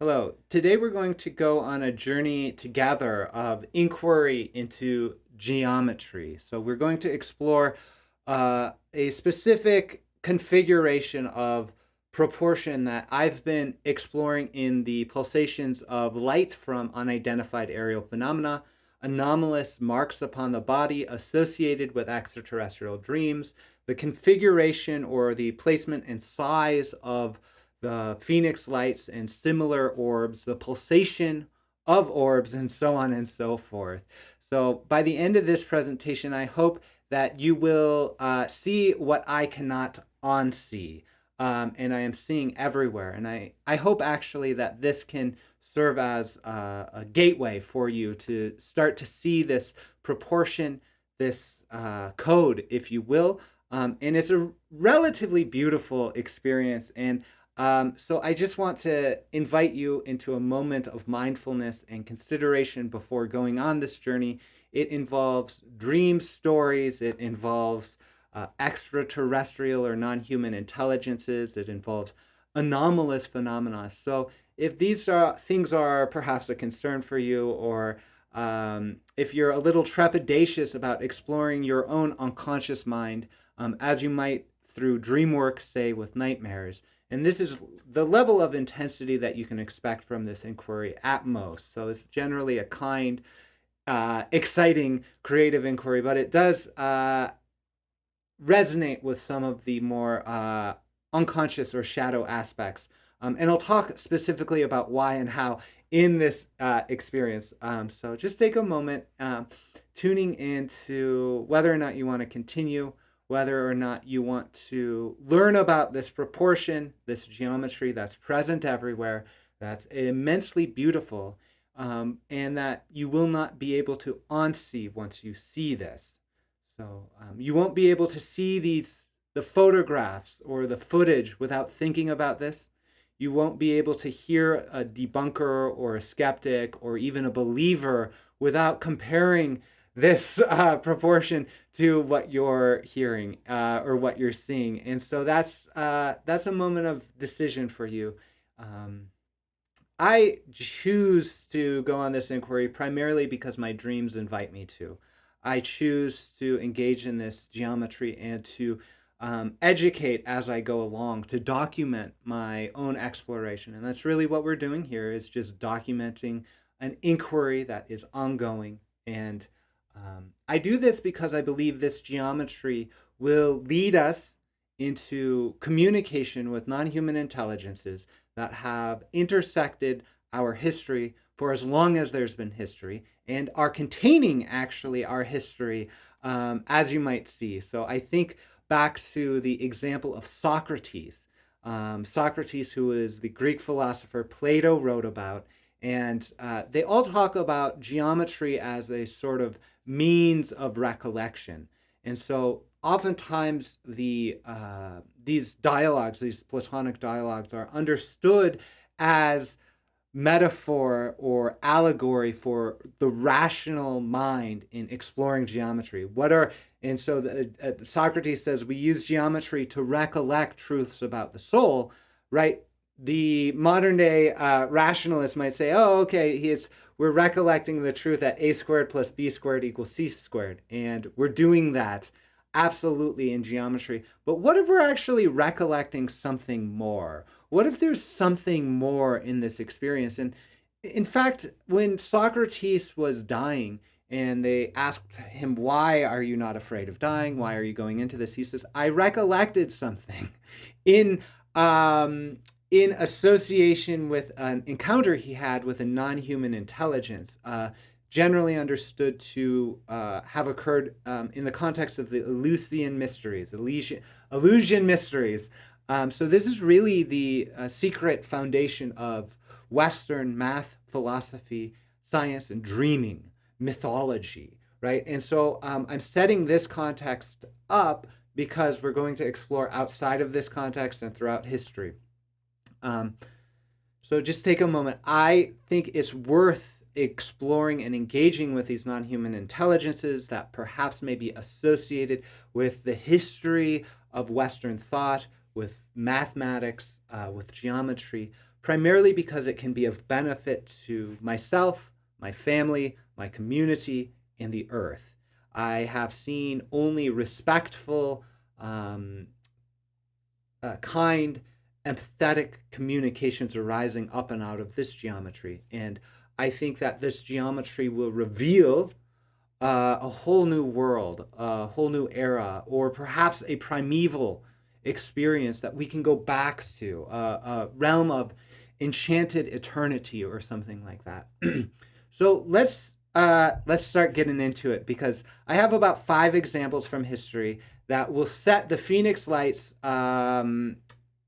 Hello. Today we're going to go on a journey together of inquiry into geometry. So we're going to explore a specific configuration of proportion that I've been exploring in the pulsations of light from unidentified aerial phenomena, anomalous marks upon the body associated with extraterrestrial dreams, the configuration or the placement and size of the phoenix lights and similar orbs, the pulsation of orbs, and so on and so forth. So, by the end of this presentation, I hope that you will see what I cannot unsee. And I am seeing everywhere. And I hope actually that this can serve as a gateway for you to start to see this proportion, this code, if you will. And it's a relatively beautiful experience. And so I just want to invite you into a moment of mindfulness and consideration before going on this journey. It involves dream stories. It involves extraterrestrial or non-human intelligences. It involves anomalous phenomena. So if these things are perhaps a concern for you, or if you're a little trepidatious about exploring your own unconscious mind, as you might through dream work, say with nightmares, and this is the level of intensity that you can expect from this inquiry at most. So it's generally a kind, exciting, creative inquiry, but it does resonate with some of the more unconscious or shadow aspects. And I'll talk specifically about why and how in this experience. So just take a moment tuning into whether or not you want to continue, whether or not you want to learn about this proportion, this geometry that's present everywhere, that's immensely beautiful, and that you will not be able to unsee once you see this. So you won't be able to see the photographs or the footage without thinking about this. You won't be able to hear a debunker or a skeptic or even a believer without comparing this proportion to what you're hearing or what you're seeing. And so that's a moment of decision for you. I choose to go on this inquiry primarily because my dreams invite me to. I choose to engage in this geometry and to educate as I go along, to document my own exploration. And that's really what we're doing here, is just documenting an inquiry that is ongoing. And I do this because I believe this geometry will lead us into communication with non-human intelligences that have intersected our history for as long as there's been history, and are containing actually our history, as you might see. So I think back to the example of Socrates. Socrates, who is the Greek philosopher Plato wrote about, and they all talk about geometry as a sort of means of recollection. And so oftentimes these dialogues, these Platonic dialogues, are understood as metaphor or allegory for the rational mind in exploring geometry. And so Socrates says we use geometry to recollect truths about the soul, right? The modern day rationalist might say, oh, okay, we're recollecting the truth that a squared plus b squared equals c squared. And we're doing that absolutely in geometry. But what if we're actually recollecting something more? What if there's something more in this experience? And in fact, when Socrates was dying and they asked him, why are you not afraid of dying? Why are you going into this? He says, I recollected something in in association with an encounter he had with a non-human intelligence, generally understood to have occurred in the context of the Eleusinian mysteries, Eleusinian mysteries. So this is really the secret foundation of Western math, philosophy, science, and dreaming, mythology, right? And so I'm setting this context up because we're going to explore outside of this context and throughout history. So just take a moment. I think it's worth exploring and engaging with these non-human intelligences that perhaps may be associated with the history of Western thought, with mathematics, with geometry, primarily because it can be of benefit to myself, my family, my community, and the earth. I have seen only respectful, kind, empathetic communications arising up and out of this geometry. And I think that this geometry will reveal a whole new world, a whole new era, or perhaps a primeval experience that we can go back to, a realm of enchanted eternity or something like that. So let's start getting into it, because I have about 5 examples from history that will set the Phoenix Lights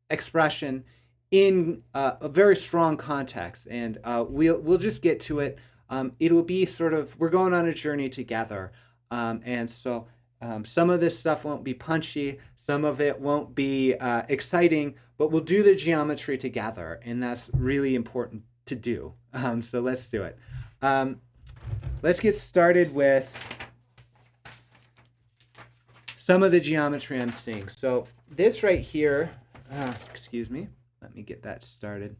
expression in a very strong context, and we'll just get to it. It'll be sort of, we're going on a journey together, and so some of this stuff won't be punchy, some of it won't be exciting, but we'll do the geometry together, and that's really important to do. So let's do it. Let's get started with some of the geometry I'm seeing. So this right here, excuse me, let me get that started.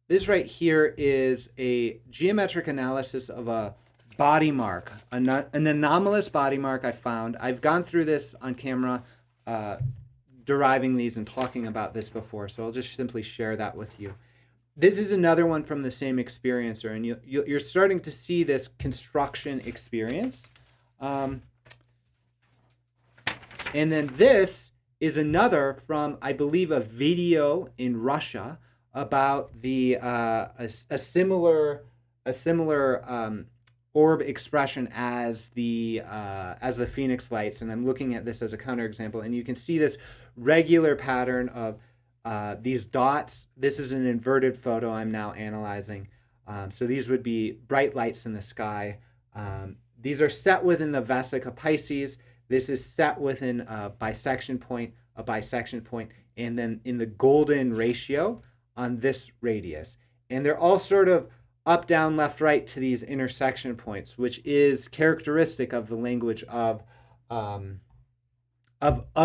This right here is a geometric analysis of a body mark, an anomalous body mark I found. I've gone through this on camera, deriving these and talking about this before, so I'll just simply share that with you. This is another one from the same experiencer, and you're starting to see this construction experience. And then this is another from, I believe, a video in Russia about the a similar orb expression as the Phoenix Lights, and I'm looking at this as a counterexample, and you can see this regular pattern of these dots. This is an inverted photo I'm now analyzing. So these would be bright lights in the sky. These are set within the Vesica Pisces. This is set within a bisection point, and then in the golden ratio on this radius. And they're all sort of up, down, left, right to these intersection points, which is characteristic of the language of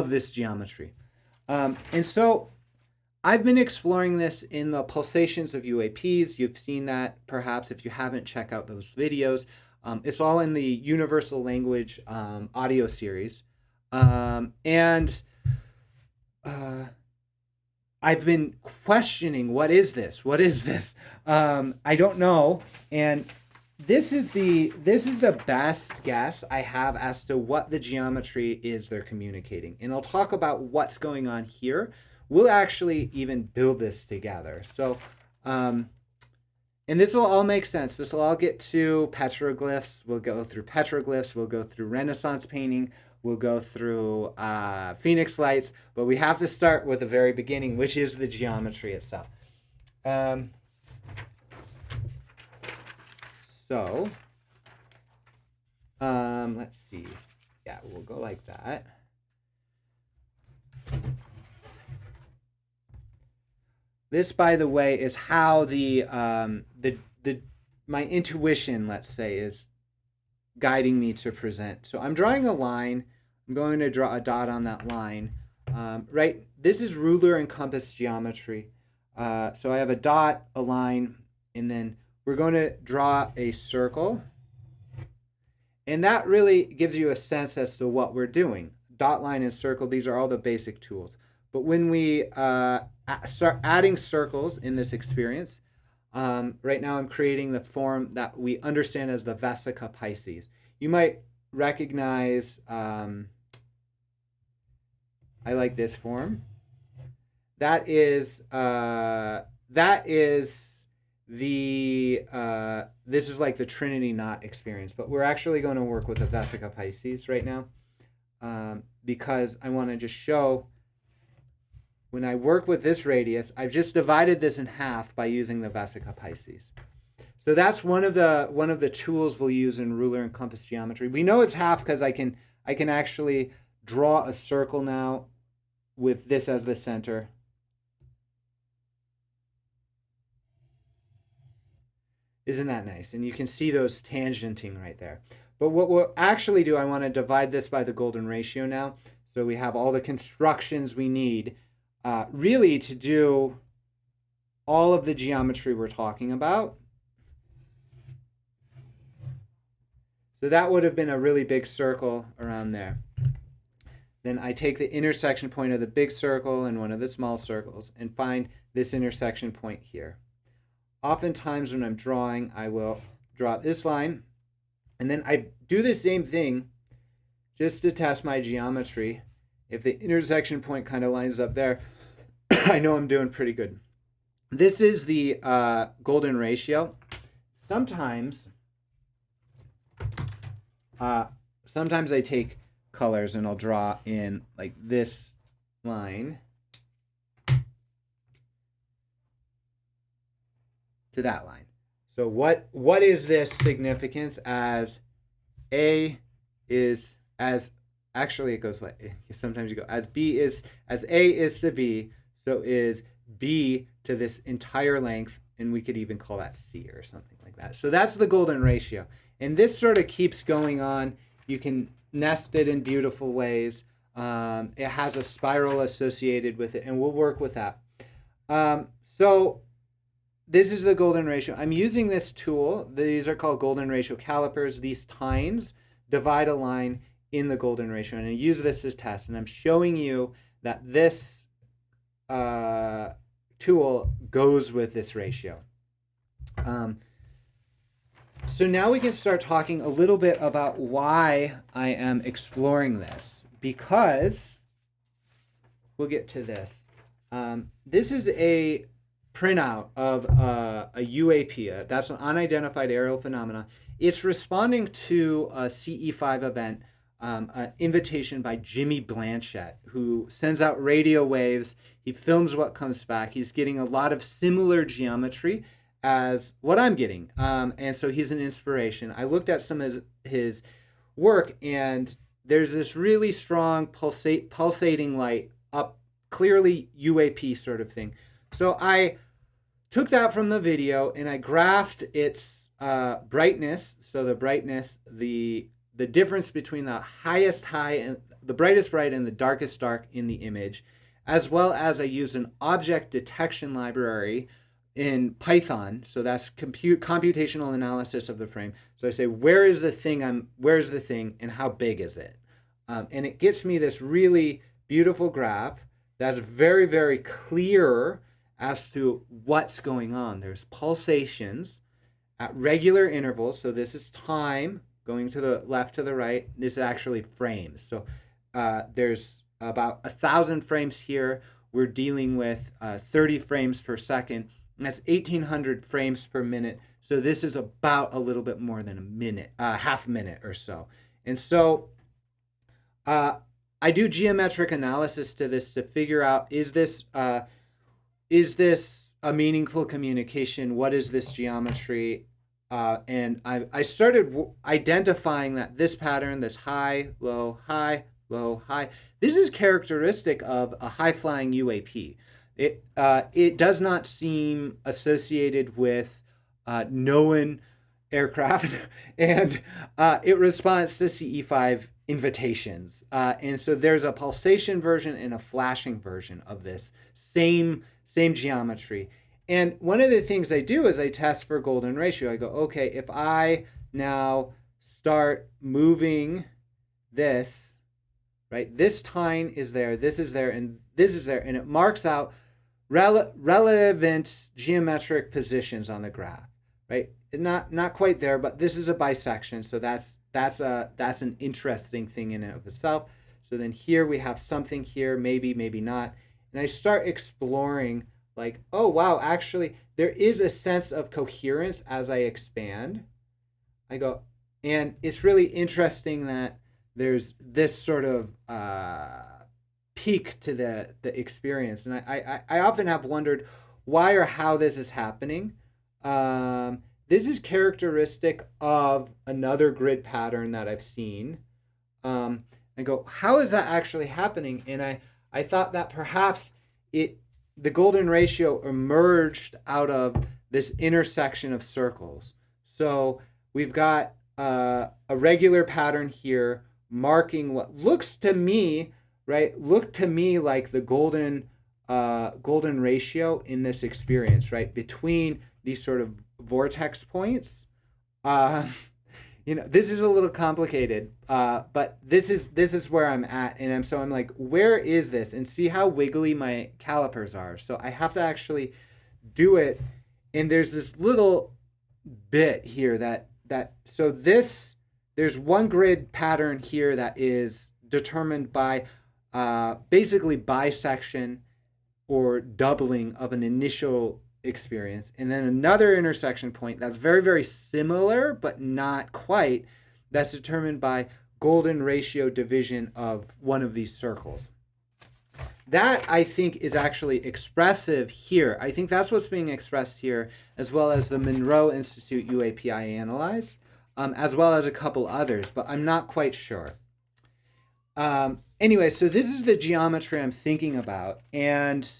this geometry. And so I've been exploring this in the pulsations of UAPs. You've seen that, perhaps. If you haven't, check out those videos. It's all in the Universal Language audio series. I've been questioning, what is this? What is this? I don't know. And this is the best guess I have as to what the geometry is they're communicating. And I'll talk about what's going on here. We'll actually even build this together. So, and this will all make sense. This will all get to petroglyphs. We'll go through petroglyphs. We'll go through Renaissance painting. We'll go through Phoenix Lights. But we have to start with the very beginning, which is the geometry itself. So, let's see. Yeah, we'll go like that. This, by the way, is how my intuition, let's say, is guiding me to present. So I'm drawing a line. I'm going to draw a dot on that line. Right. This is ruler and compass geometry. So I have a dot, a line, and then we're going to draw a circle. And that really gives you a sense as to what we're doing. Dot, line, and circle, these are all the basic tools. But when we start adding circles in this experience, right now I'm creating the form that we understand as the Vesica Pisces. You might recognize, I like this form. That is this is like the Trinity knot experience, but we're actually going to work with the Vesica Pisces right now, because I want to just show, when I work with this radius, I've just divided this in half by using the Vesica Pisces. So that's one of the tools we'll use in ruler and compass geometry. We know it's half because I can actually draw a circle now with this as the center. Isn't that nice? And you can see those tangenting right there. But what we'll actually do, I want to divide this by the golden ratio now. So we have all the constructions we need really to do all of the geometry we're talking about. So that would have been a really big circle around there. Then I take the intersection point of the big circle and one of the small circles and find this intersection point here. Oftentimes when I'm drawing, I will draw this line, and then I do the same thing just to test my geometry. If the intersection point kind of lines up there, I know I'm doing pretty good. This is the golden ratio. Sometimes I take colors and I'll draw in like this line to that line. So what is this significance as A is as, actually it goes like, sometimes you go as B is, as A is to B, so is B to this entire length, and we could even call that C or something like that. So that's the golden ratio. And this sort of keeps going on. You can nest it in beautiful ways. It has a spiral associated with it, and we'll work with that. So this is the golden ratio. I'm using this tool. These are called golden ratio calipers. These tines divide a line in the golden ratio, and I use this as test. And I'm showing you that this tool goes with this ratio. So now we can start talking a little bit about why I am exploring this, because we'll get to this. This is a printout of a UAP, that's an unidentified aerial phenomena. It's responding to a CE5 event, an invitation by Jimmy Blanchett, who sends out radio waves. He films what comes back. He's getting a lot of similar geometry as what I'm getting. And so he's an inspiration. I looked at some of his work, and there's this really strong pulsating light up, clearly UAP sort of thing. So I took that from the video and I graphed its brightness. So the brightness, the difference between the highest high and the brightest bright and the darkest dark in the image, as well as I used an object detection library in Python. So that's computational analysis of the frame. So I say, where's the thing and how big is it? And it gets me this really beautiful graph that's very, very clear as to what's going on. There's pulsations at regular intervals. So this is time going to the left to the right. This is actually frames. So there's about 1,000 frames here. We're dealing with 30 frames per second. And that's 1,800 frames per minute. So this is about a little bit more than a minute, half minute or so. And so I do geometric analysis to this to figure out, is this a meaningful communication? What is this geometry? And I started identifying that this pattern, this high, low, high, low, high, this is characteristic of a high-flying UAP. It does not seem associated with known aircraft, and it responds to CE5 invitations. And so there's a pulsation version and a flashing version of this same geometry. And one of the things I do is I test for golden ratio. I go, okay, if I now start moving this, right, this tine is there, this is there, and this is there, and it marks out relevant geometric positions on the graph, right? Not quite there, but this is a bisection, so that's an interesting thing in and of itself. So then here we have something here, maybe not, and I start exploring, like, oh wow, actually there is a sense of coherence as I expand. I go, and it's really interesting that there's this sort of peak to the experience. And I often have wondered why or how this is happening. This is characteristic of another grid pattern that I've seen. I go, how is that actually happening? And I thought that perhaps the golden ratio emerged out of this intersection of circles. So we've got a regular pattern here marking what looks to me, right, like the golden golden ratio in this experience, right? Between these sort of vortex points. This is a little complicated, but this is where I'm at, and I'm like, where is this? And see how wiggly my calipers are. So I have to actually do it, and there's this little bit here so there's one grid pattern here that is determined by basically bisection or doubling of an initial experience, and then another intersection point that's very, very similar but not quite, that's determined by golden ratio division of one of these circles. That, I think, is actually expressive here. I think that's what's being expressed here, as well as the Monroe Institute UAP I analyzed, as well as a couple others, but I'm not quite sure. Anyway, so this is the geometry I'm thinking about, and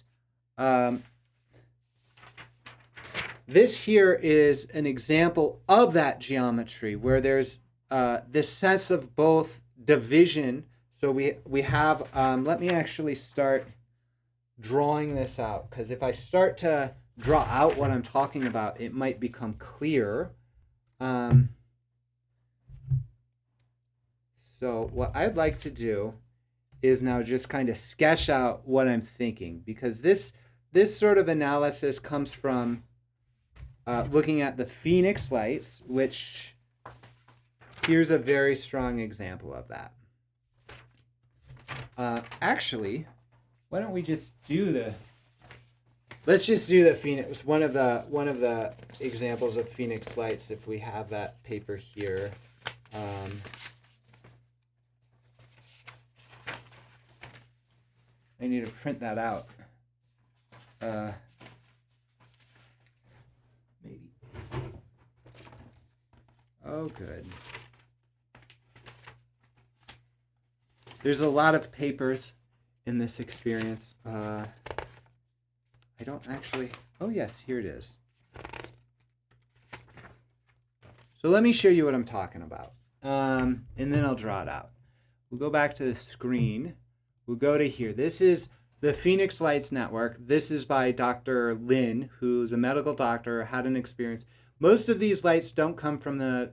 this here is an example of that geometry where there's this sense of both division. So we have, let me actually start drawing this out, because if I start to draw out what I'm talking about, it might become clear. So what I'd like to do is now just kind of sketch out what I'm thinking, because this sort of analysis comes from looking at the Phoenix lights, which here's a very strong example of that. Actually, why don't we just do let's just do the Phoenix, one of the examples of Phoenix lights, if we have that paper here. I need to print that out. Maybe. Oh, good. There's a lot of papers in this experience. I don't actually... Oh, yes, here it is. So let me show you what I'm talking about. And then I'll draw it out. We'll go back to the screen. We'll go to here. This is the Phoenix Lights Network. This is by Dr. Lin, who's a medical doctor, had an experience. Most of these lights don't come from the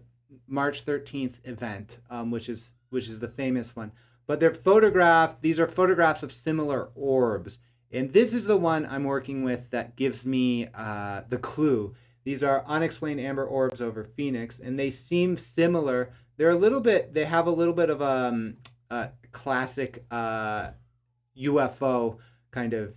March 13th event, which is the famous one. But they're photographed. These are photographs of similar orbs. And this is the one I'm working with that gives me the clue. These are unexplained amber orbs over Phoenix, and they seem similar. They have a little bit of a classic UFO kind of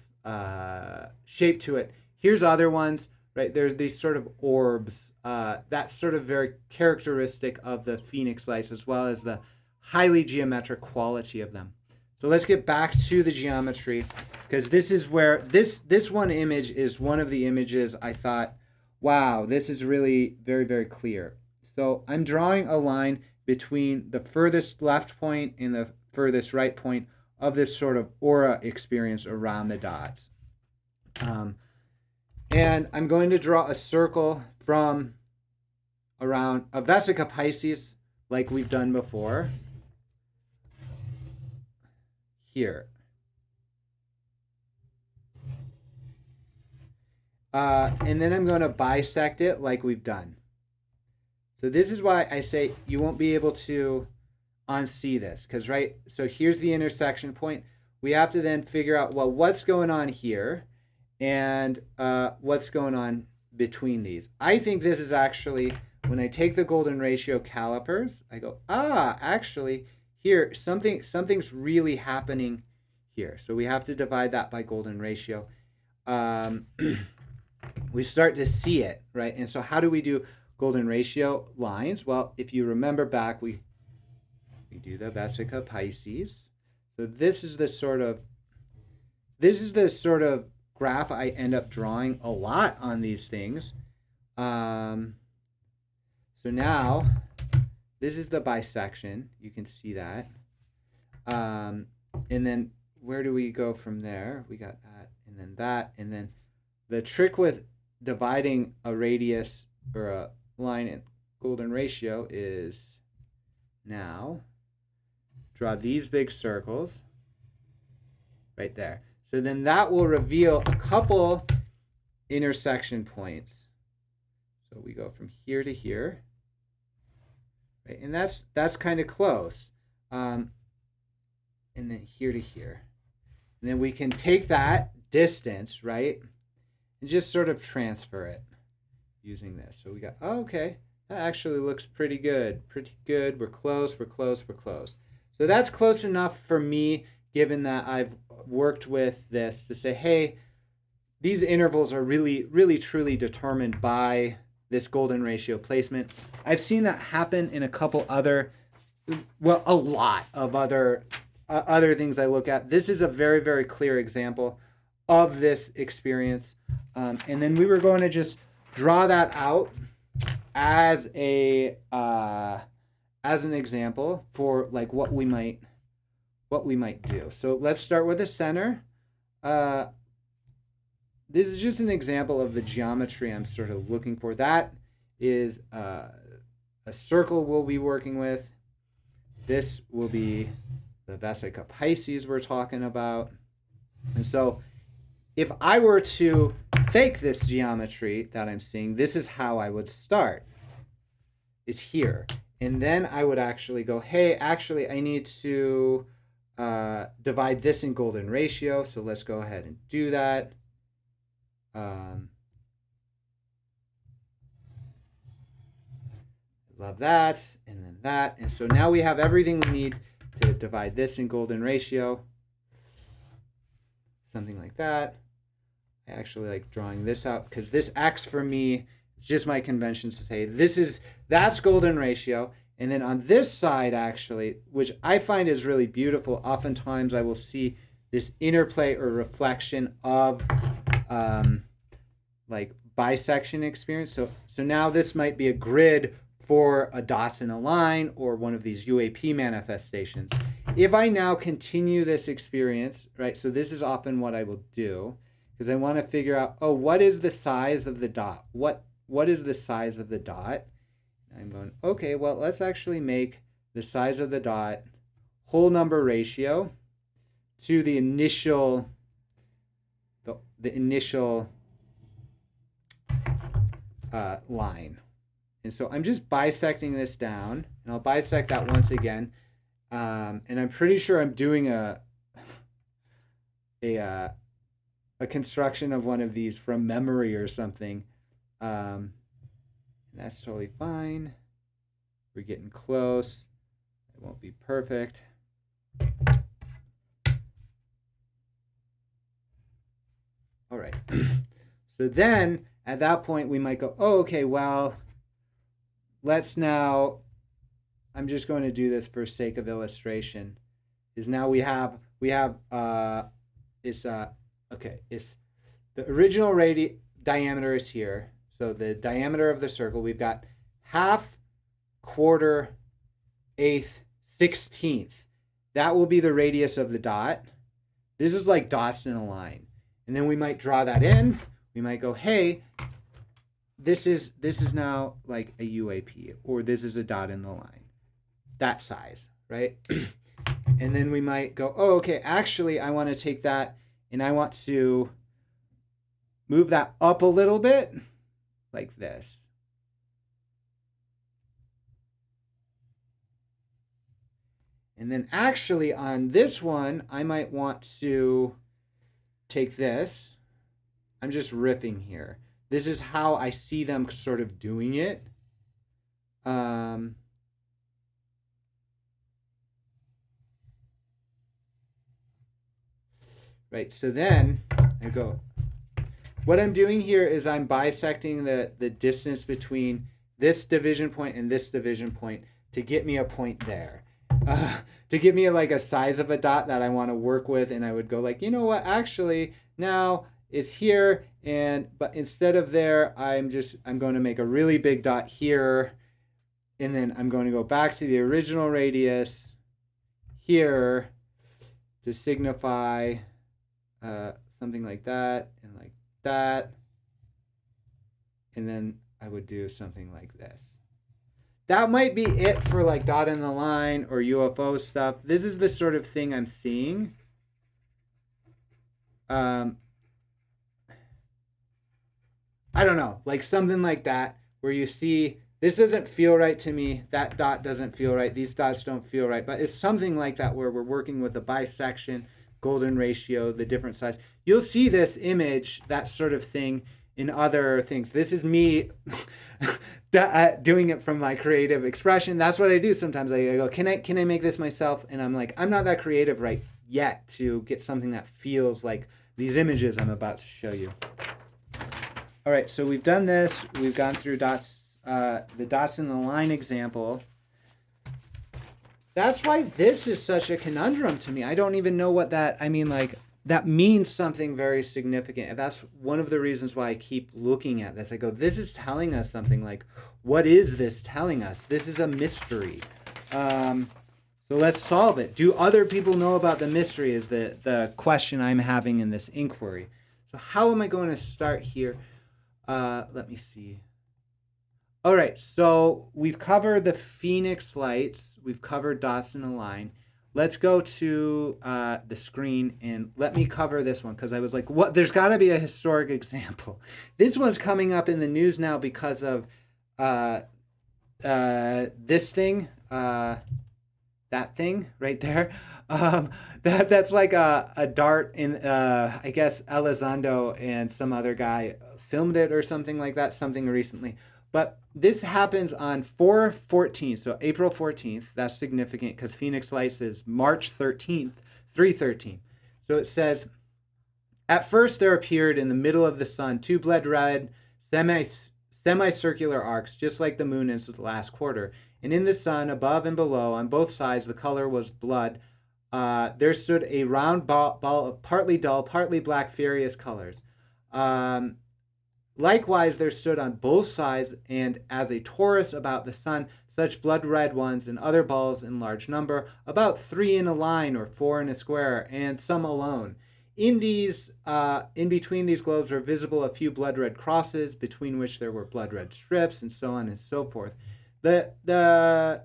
shape to it. Here's other ones, right? There's these sort of orbs. That's sort of very characteristic of the Phoenix lights, as well as the highly geometric quality of them. So let's get back to the geometry, because this is where this one image is one of the images I thought, wow, this is really very, very clear. So I'm drawing a line between the furthest left point and the furthest right point of this sort of aura experience around the dots. And I'm going to draw a circle from around a vesica Pisces, like we've done before, here. And then I'm going to bisect it like we've done. So this is why I say you won't be able to unsee this, because so here's the intersection point. We have to then figure out, well, what's going on here and what's going on between these. I think this is actually, when I take the golden ratio calipers, I go, actually here something's really happening here. So we have to divide that by golden ratio. We start to see it, right? And so how do we do golden ratio lines? Well, if you remember back, we do the vesica Pisces. So this is the sort of graph I end up drawing a lot on these things. So now this is the bisection. You can see that. And then where do we go from there? We got that, and then the trick with dividing a radius or a line in golden ratio is now draw these big circles right there. So then that will reveal a couple intersection points. So we go from here to here, right? And that's kind of close. And then here to here. And then we can take that distance, right? And just sort of transfer it using this. So we got, oh, okay, that actually looks pretty good. Pretty good. We're close, we're close, we're close. So that's close enough for me, given that I've worked with this, to say, hey, these intervals are really, really, truly determined by this golden ratio placement. I've seen that happen in a couple other, well, a lot of other things I look at. This is a very, very clear example of this experience. And then we were going to just draw that out as a as an example for like what we might do. So let's start with the center. This is just an example of the geometry I'm sort of looking for. That is a circle we'll be working with. This will be the vesica Pisces we're talking about. And so if I were to fake this geometry that I'm seeing, this is how I would start. It's here. And then I would actually go, hey, actually, I need to divide this in golden ratio. So let's go ahead and do that. Love that, and then that. And so now we have everything we need to divide this in golden ratio. Something like that. I actually like drawing this out because this X for me is just my convention to say that's golden ratio. And then on this side, actually, which I find is really beautiful, oftentimes I will see this interplay or reflection of like bisection experience. So now this might be a grid for a dots in a line or one of these UAP manifestations. If I now continue this experience, right, so this is often what I will do, because I want to figure out, oh, what is the size of the dot? What is the size of the dot? I'm going, okay, well, let's actually make the size of the dot whole number ratio to the initial, the initial line. And so I'm just bisecting this down, and I'll bisect that once again. And I'm pretty sure I'm doing a construction of one of these from memory or something. That's totally fine. We're getting close. It won't be perfect. All right. So then at that point we might go, oh, okay, well, let's now, I'm just going to do this for sake of illustration, is now it's the original diameter is here. So the diameter of the circle, we've got half, quarter, eighth, 16th. That will be the radius of the dot. This is like dots in a line. And then we might draw that in. We might go, hey, this is now like a UAP, or this is a dot in the line. That size, right? And then we might go, oh, okay, actually, I want to take that and I want to move that up a little bit, like this. And then actually on this one, I might want to take this. I'm just riffing here. This is how I see them sort of doing it. Right, so then I go, what I'm doing here is I'm bisecting the distance between this division point and this division point to get me a point there. To give me like a size of a dot that I want to work with, and I would go like, you know what, actually now it's here, but instead of there, I'm going to make a really big dot here, and then I'm going to go back to the original radius here to signify something like that and like that, and then I would do something like this. That might be it for like dot in the line or UFO stuff. This is the sort of thing I'm seeing. I don't know, like something like that, where you see this doesn't feel right to me, that dot doesn't feel right, these dots don't feel right, but it's something like that where we're working with a bisection, golden ratio, the different size. You'll see this image, that sort of thing, in other things. This is me doing it from my creative expression. That's what I do sometimes. I go, can I make this myself? And I'm like, I'm not that creative right yet to get something that feels like these images I'm about to show you. All right, so we've done this. We've gone through dots, the dots in the line example. That's why this is such a conundrum to me. I don't even know what that, I mean, like, that means something very significant. And that's one of the reasons why I keep looking at this. I go, this is telling us something. Like, what is this telling us? This is a mystery. So let's solve it. Do other people know about the mystery is the question I'm having in this inquiry. So how am I going to start here? Let me see. All right, so we've covered the phoenix lights. We've covered dots in a line. Let's go to the screen and let me cover this one, because I was like, what? There's got to be a historic example. This one's coming up in the news now because of this thing, that thing right there. That's like a dart in, I guess Elizondo and some other guy filmed it or something like that, something recently. But this happens on 4/14, so April 14th. That's significant because Phoenix Lights is March 13th, 3/13. So it says, at first there appeared in the middle of the sun two blood red semicircular arcs, just like the moon is the last quarter. And in the sun, above and below, on both sides, the color was blood. There stood a round ball of partly dull, partly black, various colors. Likewise, there stood on both sides, and as a torus about the sun, such blood-red ones and other balls in large number, about 3 in a line or 4 in a square, and some alone. In between these globes were visible a few blood-red crosses, between which there were blood-red strips, and so on and so forth. The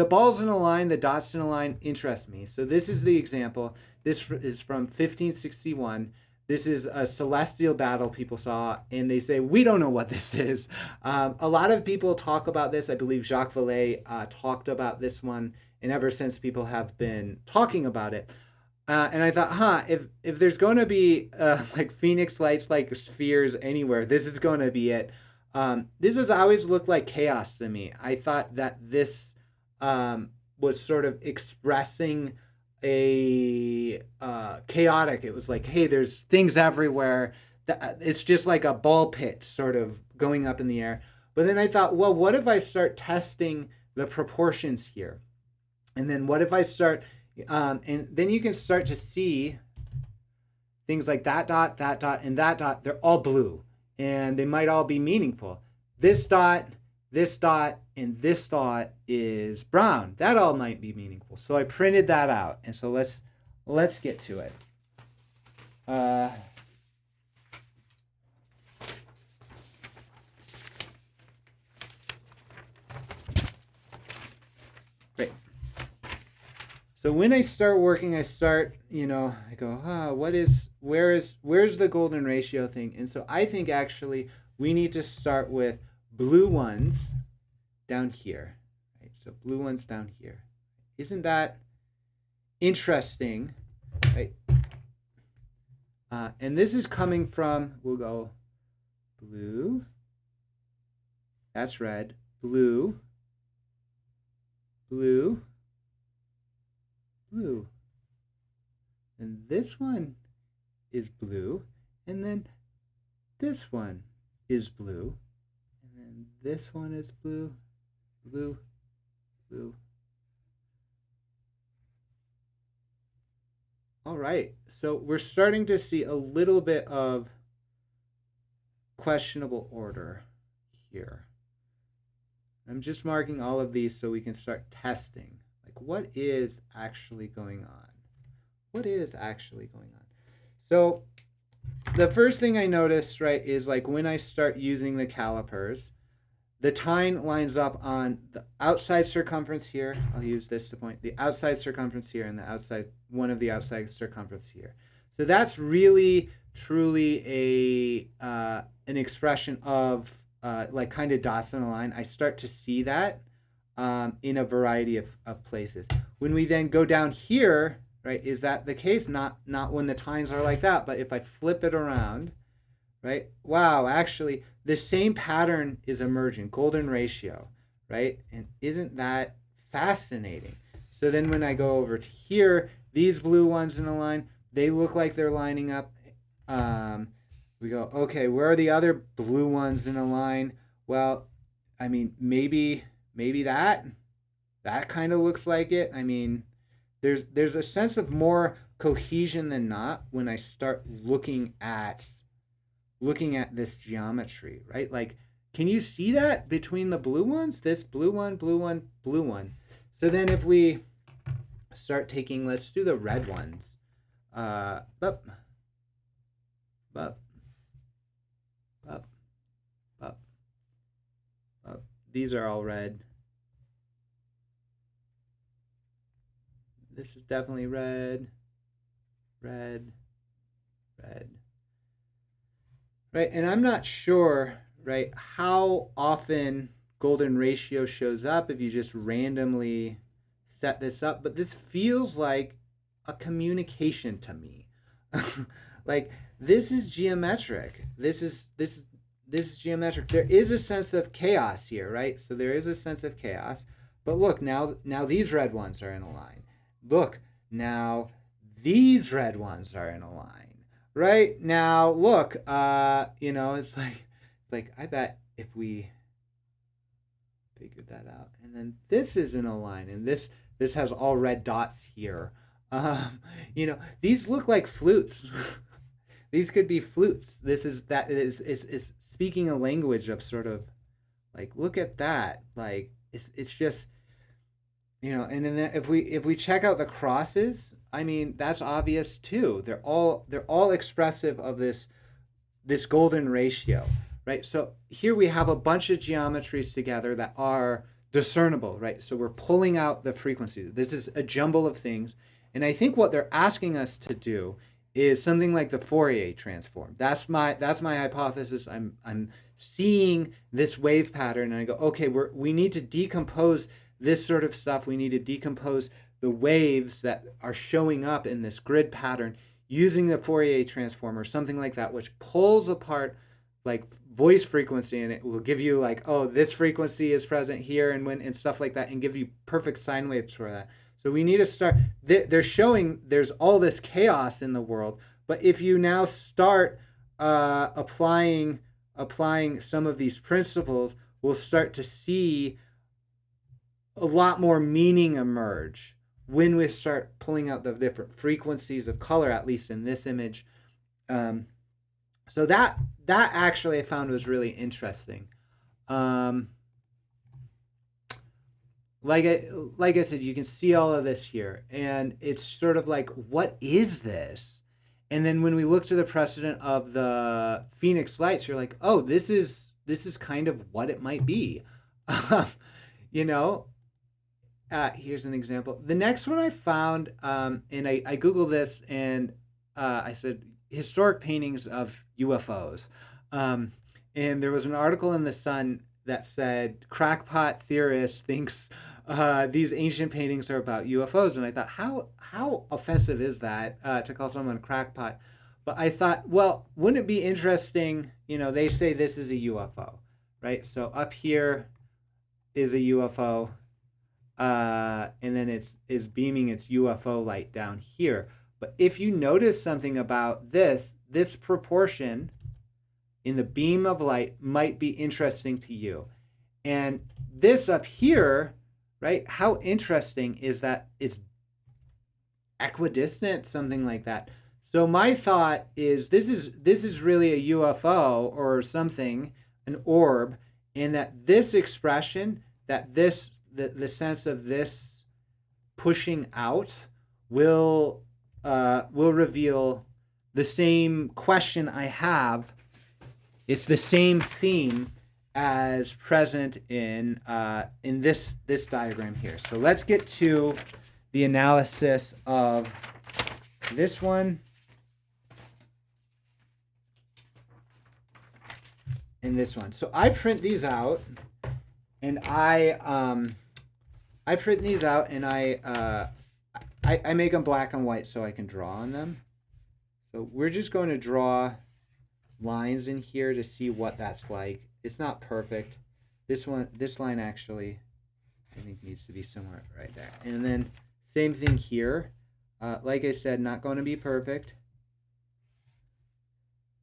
balls in a line, the dots in a line interest me. So this is the example. This is from 1561. This is a celestial battle people saw, and they say, we don't know what this is. A lot of people talk about this. I believe Jacques Vallée talked about this one, and ever since people have been talking about it. And I thought, if there's going to be like Phoenix Lights, like spheres anywhere, this is going to be it. This has always looked like chaos to me. I thought that this was sort of expressing a chaotic. It was like, hey, there's things everywhere. It's just like a ball pit sort of going up in the air. But then I thought, well, what if I start testing the proportions here? And then what if I start, and then you can start to see things like that dot, and that dot. They're all blue, and they might all be meaningful. This dot, and this dot is brown. That all might be meaningful. So I printed that out, and so let's get to it. Great. So when I start working, I go, where's the golden ratio thing? And so I think actually we need to start with blue ones down here, right? So blue ones down here. Isn't that interesting, right? And this is coming from, we'll go blue, that's red, blue, blue, blue. And this one is blue, and then this one is blue, and then this one is blue, blue, blue. All right, so we're starting to see a little bit of questionable order here. I'm just marking all of these so we can start testing. Like, what is actually going on? What is actually going on? So the first thing I noticed, right, is like when I start using the calipers, the tine lines up on the outside circumference here. I'll use this to point. The outside circumference here and the outside, one of the outside circumference here. So that's really truly an expression of like kind of dots in a line. I start to see that in a variety of places. When we then go down here, right, is that the case? Not when the tines are like that, but if I flip it around, right, wow, actually the same pattern is emerging, golden ratio, right? And isn't that fascinating? So then when I go over to here, these blue ones in a line, they look like they're lining up. We go, okay, where are the other blue ones in a line? Well, I mean, maybe that kind of looks like it. I mean, there's a sense of more cohesion than not when I start looking at this geometry, right? Like, can you see that between the blue ones? This blue one, blue one, blue one. So then if we start taking, let's do the red ones. Up. These are all red. This is definitely red. Right, and I'm not sure, right, how often golden ratio shows up if you just randomly set this up, but this feels like a communication to me. Like, this is geometric. This is geometric. There is a sense of chaos here, right? So there is a sense of chaos. But look, now these red ones are in a line. Look, now these red ones are in a line. Right? Now, look, it's like I bet if we figured that out, and then this is in a line, and this has all red dots here. These look like flutes. These could be flutes. This is speaking a language of sort of like, look at that. Like, it's just, and then if we check out the crosses, I mean, that's obvious too. They're all expressive of this golden ratio, right? So here we have a bunch of geometries together that are discernible, right? So we're pulling out the frequencies. This is a jumble of things. And I think what they're asking us to do is something like the Fourier transform. That's my hypothesis. I'm seeing this wave pattern, and I go, okay, we need to decompose this sort of stuff. We need to decompose the waves that are showing up in this grid pattern using the Fourier transform or something like that, which pulls apart like voice frequency, and it will give you like, oh, this frequency is present here and stuff like that, and give you perfect sine waves for that. So we need to start, they're showing there's all this chaos in the world, but if you now start applying some of these principles, we'll start to see a lot more meaning emerge when we start pulling out the different frequencies of color, at least in this image. So that actually I found was really interesting. Like I said, you can see all of this here, and it's sort of like, what is this? And then when we look to the precedent of the Phoenix Lights, you're like, oh, this is kind of what it might be. Here's an example. The next one I found, and I Googled this, and I said historic paintings of UFOs, and there was an article in the Sun that said crackpot theorist thinks these ancient paintings are about UFOs, and I thought, how offensive is that to call someone a crackpot? But I thought, well, wouldn't it be interesting? They say this is a UFO, right? So up here is a UFO, and then it's beaming its UFO light down here. But if you notice something about this proportion in the beam of light might be interesting to you. And this up here, right? How interesting is that it's equidistant, something like that. So my thought is this is really a UFO or something, an orb, and that this expression, that the sense of this pushing out will reveal the same question I have. It's the same theme as present in this diagram here. So let's get to the analysis of this one. and this one. So I print these out, and I make them black and white so I can draw on them. So we're just going to draw lines in here to see what that's like. It's not perfect. This line actually, I think needs to be somewhere right there. And then same thing here. Like I said, not going to be perfect,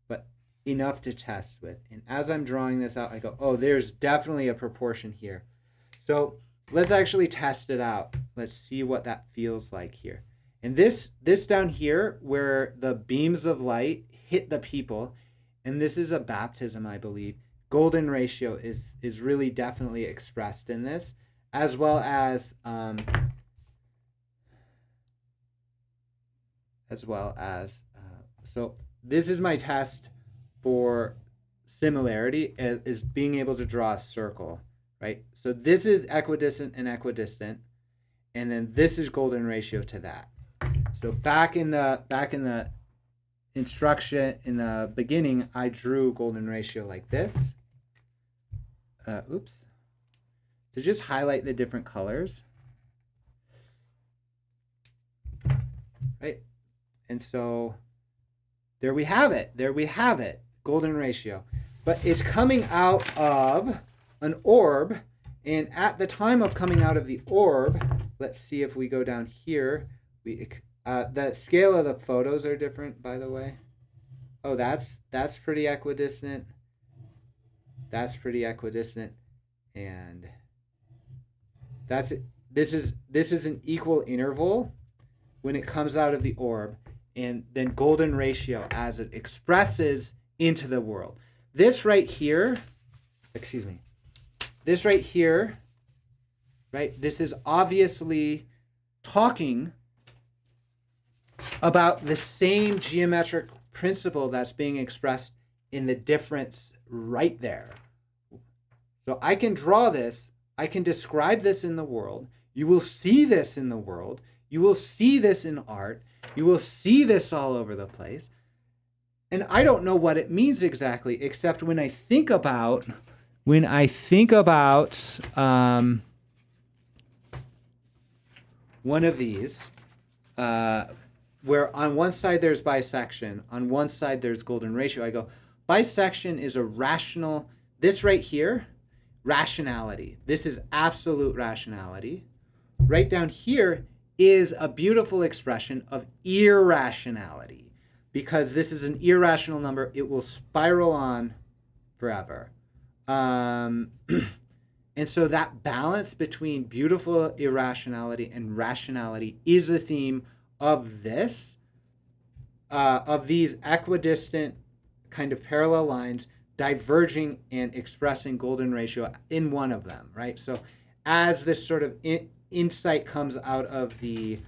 but enough to test with. And as I'm drawing this out, I go, oh, there's definitely a proportion here. So let's actually test it out. Let's see what that feels like here. And this down here, where the beams of light hit the people, and this is a baptism, I believe. Golden ratio is really definitely expressed in this, as well as so this is my test for similarity, is being able to draw a circle, right? So this is equidistant and equidistant, and then this is golden ratio to that. So back in the instruction in the beginning, I drew golden ratio like this. To just highlight the different colors, right? And so there we have it, golden ratio. But it's coming out of an orb, and at the time of coming out of the orb, let's see if we go down here, the scale of the photos are different, by the way. Oh, that's pretty equidistant. That's pretty equidistant, and that's it. This is an equal interval when it comes out of the orb, and then golden ratio as it expresses into the world. This right here, this right here, right? This is obviously talking about the same geometric principle that's being expressed in the difference right there. So I can draw this, I can describe this in the world. You will see this in the world. You will see this in art. You will see this all over the place. And I don't know what it means exactly, except when I think about one of these, where on one side there's bisection, on one side there's golden ratio, I go, bisection is a rational, this right here, rationality. This is absolute rationality. Right down here is a beautiful expression of irrationality, because this is an irrational number. It will spiral on forever. And so that balance between beautiful irrationality and rationality is the theme of this, of these equidistant kind of parallel lines diverging and expressing golden ratio in one of them, right? So as this sort of insight comes out of the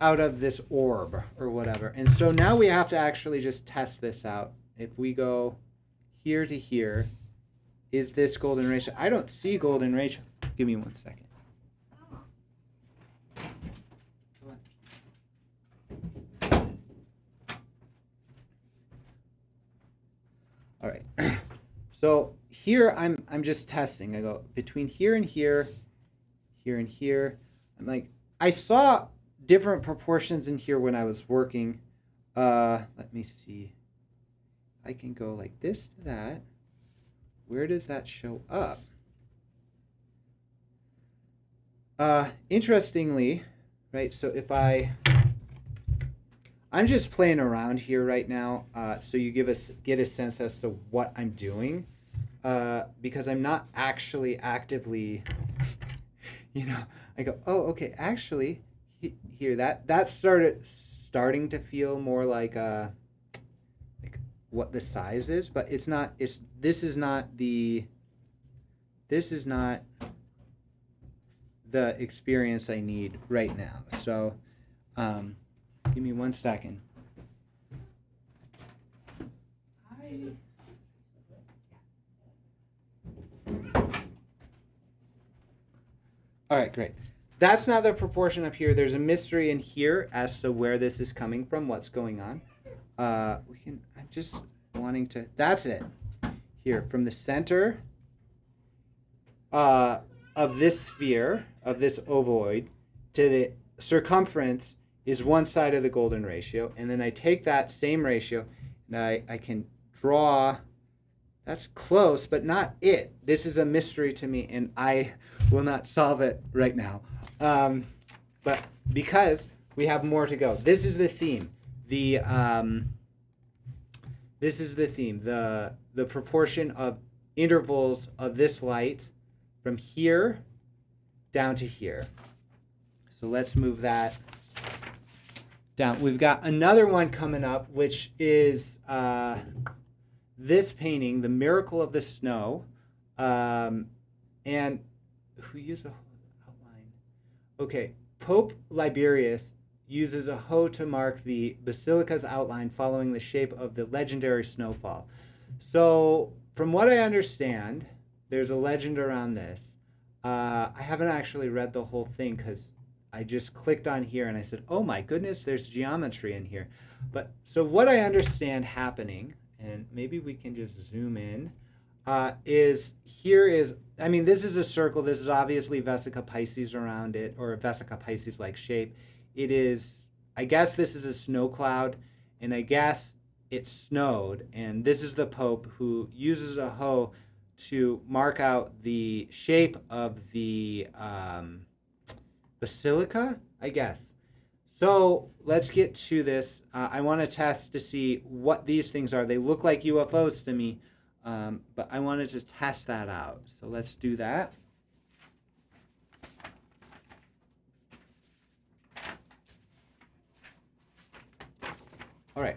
out of this orb or whatever. And so now we have to actually just test this out. If we go here to here, is this golden ratio? I don't see golden ratio. Give me 1 second. All right. So here I'm just testing. I go between here and here, here and here. I'm like, I saw different proportions in here when I was working. Let me see. I can go like this to that. Where does that show up? Interestingly, right? So if I'm just playing around here right now, so you get a sense as to what I'm doing, because I'm not actually actively, I go, oh, okay, actually, here that starting to feel more like what the size is, but it's not. This is not the experience I need right now. So. Give me 1 second. All right, great. That's not the proportion up here. There's a mystery in here as to where this is coming from, what's going on. just wanting to, that's it. Here, from the center of this sphere, of this ovoid, to the circumference is one side of the golden ratio. And then I take that same ratio and I can draw, that's close, but not it. This is a mystery to me, and I will not solve it right now. But because we have more to go. This is the theme. This is the theme. The proportion of intervals of this light from here down to here. So let's move that down. We've got another one coming up, which is this painting, The Miracle of the Snow. And who used a outline? Okay, Pope Liberius uses a hoe to mark the basilica's outline following the shape of the legendary snowfall. So from what I understand, there's a legend around this. I haven't actually read the whole thing because I just clicked on here and I said, oh my goodness, there's geometry in here. But so what I understand happening, and maybe we can just zoom in, is this is a circle. This is obviously Vesica Pisces around it, or a Vesica Pisces-like shape. It is, I guess this is a snow cloud, and I guess it snowed, and this is the Pope who uses a hoe to mark out the shape of the basilica, I guess. So let's get to this. I want to test to see what these things are. They look like UFOs to me, but I wanted to test that out. So let's do that. All right.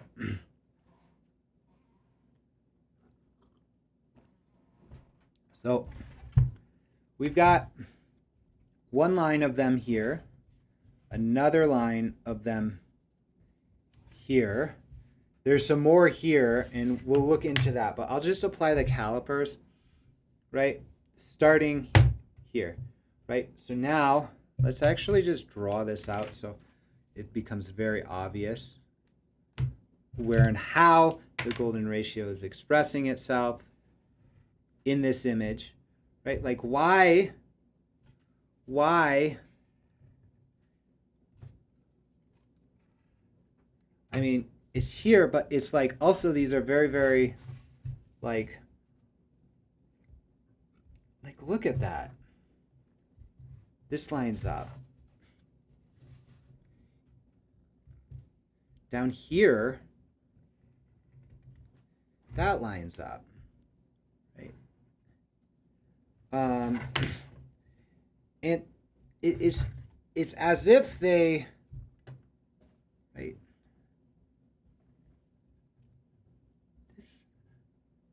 So we've got one line of them here, another line of them here. There's some more here, and we'll look into that, but I'll just apply the calipers, right? Starting here, right? So now let's actually just draw this out so it becomes very obvious where and how the golden ratio is expressing itself in this image, right? Like why I mean, it's here, but it's like also these are very, very like look at that. This lines up. Down here, that lines up, right? And it's as if they, right?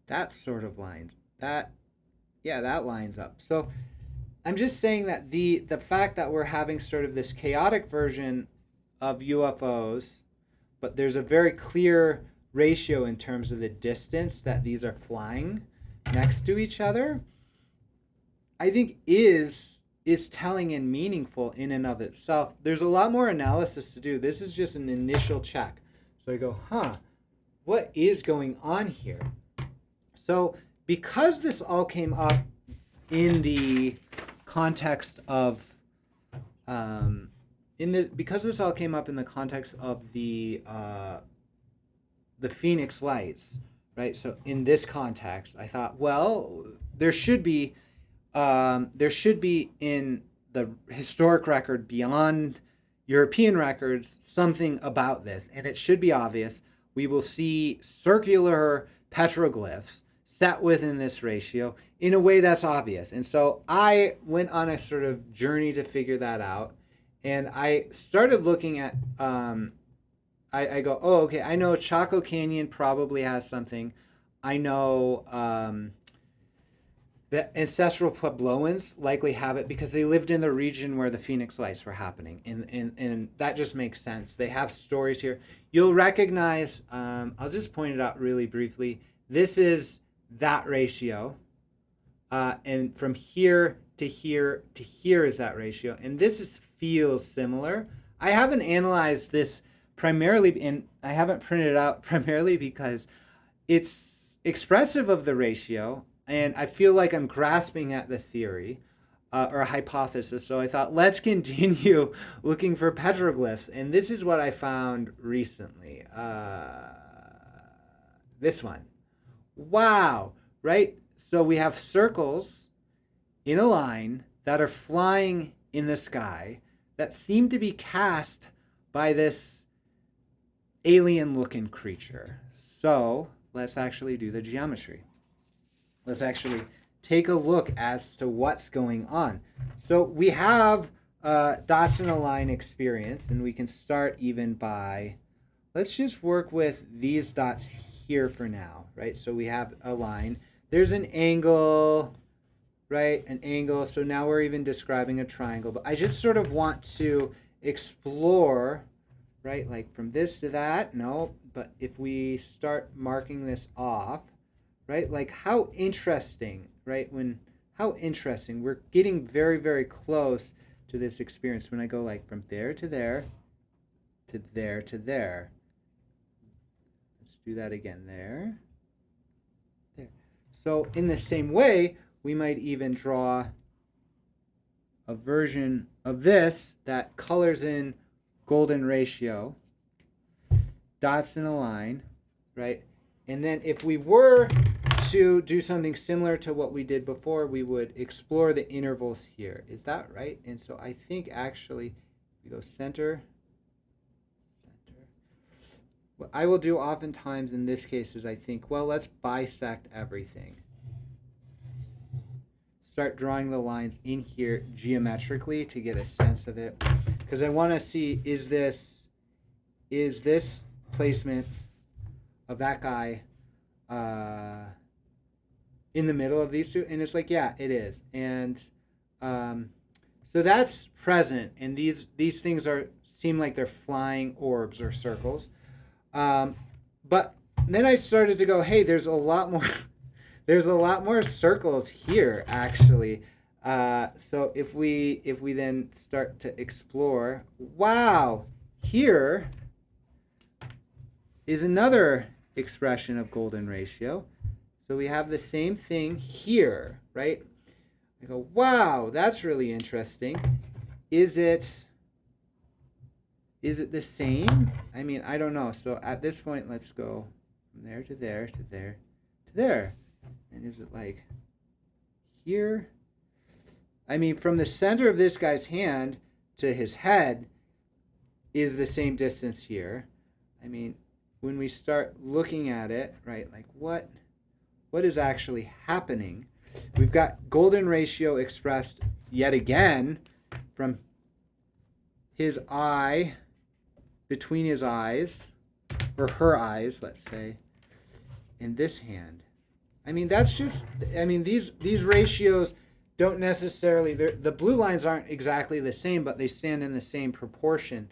That sort of lines that, yeah, that lines up. So I'm just saying that the fact that we're having sort of this chaotic version of UFOs, but there's a very clear ratio in terms of the distance that these are flying next to each other, I think is telling and meaningful in and of itself. There's a lot more analysis to do. This is just an initial check. So I go, what is going on here? So because this all came up in the context of because this all came up in the context of the Phoenix Lights, right? So in this context, I thought, well, there should be in the historic record beyond European records something about this, and it should be obvious. We will see circular petroglyphs set within this ratio in a way that's obvious. And so I went on a sort of journey to figure that out. And I started looking at, I go, oh, okay, I know Chaco Canyon probably has something. I know the ancestral Puebloans likely have it because they lived in the region where the Phoenix Lights were happening. And that just makes sense. They have stories here. You'll recognize, I'll just point it out really briefly. This is that ratio. And from here to here to here is that ratio. And this feels similar. I haven't analyzed this primarily, and I haven't printed it out primarily because it's expressive of the ratio, and I feel like I'm grasping at the theory or a hypothesis. So I thought, let's continue looking for petroglyphs. And this is what I found recently. This one. Wow, right? So we have circles in a line that are flying in the sky that seem to be cast by this alien-looking creature. So let's actually do the geometry. Let's actually take a look as to what's going on. So we have dots in a line experience, and we can start even by, let's just work with these dots here for now, right? So we have a line. There's an angle, right? An angle. So now we're even describing a triangle. But I just sort of want to explore, right? Like from this to that. No, but if we start marking this off, right? Like how interesting, right? How interesting. We're getting very, very close to this experience when I go like from there to there, to there to there. Let's do that again. There. So in the same way, we might even draw a version of this that colors in golden ratio, dots in a line, right? And then if we were to do something similar to what we did before, we would explore the intervals here. Is that right? And so I think actually we go center. What I will do oftentimes in this case is I think, well, let's bisect everything. Start drawing the lines in here geometrically to get a sense of it. Because I want to see, is this placement of that guy in the middle of these two? And it's like, yeah, it is. And so that's present. And these things seem like they're flying orbs or circles. But then I started to go, hey, there's a lot more circles here actually. So if we then start to explore, wow, here is another expression of golden ratio. So we have the same thing here, right? I go, wow, that's really interesting. Is it the same? I mean, I don't know. So at this point, let's go from there to there to there to there. And is it like here? I mean, from the center of this guy's hand to his head is the same distance here. I mean, when we start looking at it, right, like what is actually happening? We've got golden ratio expressed yet again from his eye, between his eyes, or her eyes, let's say, in this hand. I mean, that's just, I mean, these ratios don't necessarily, the blue lines aren't exactly the same, but they stand in the same proportion.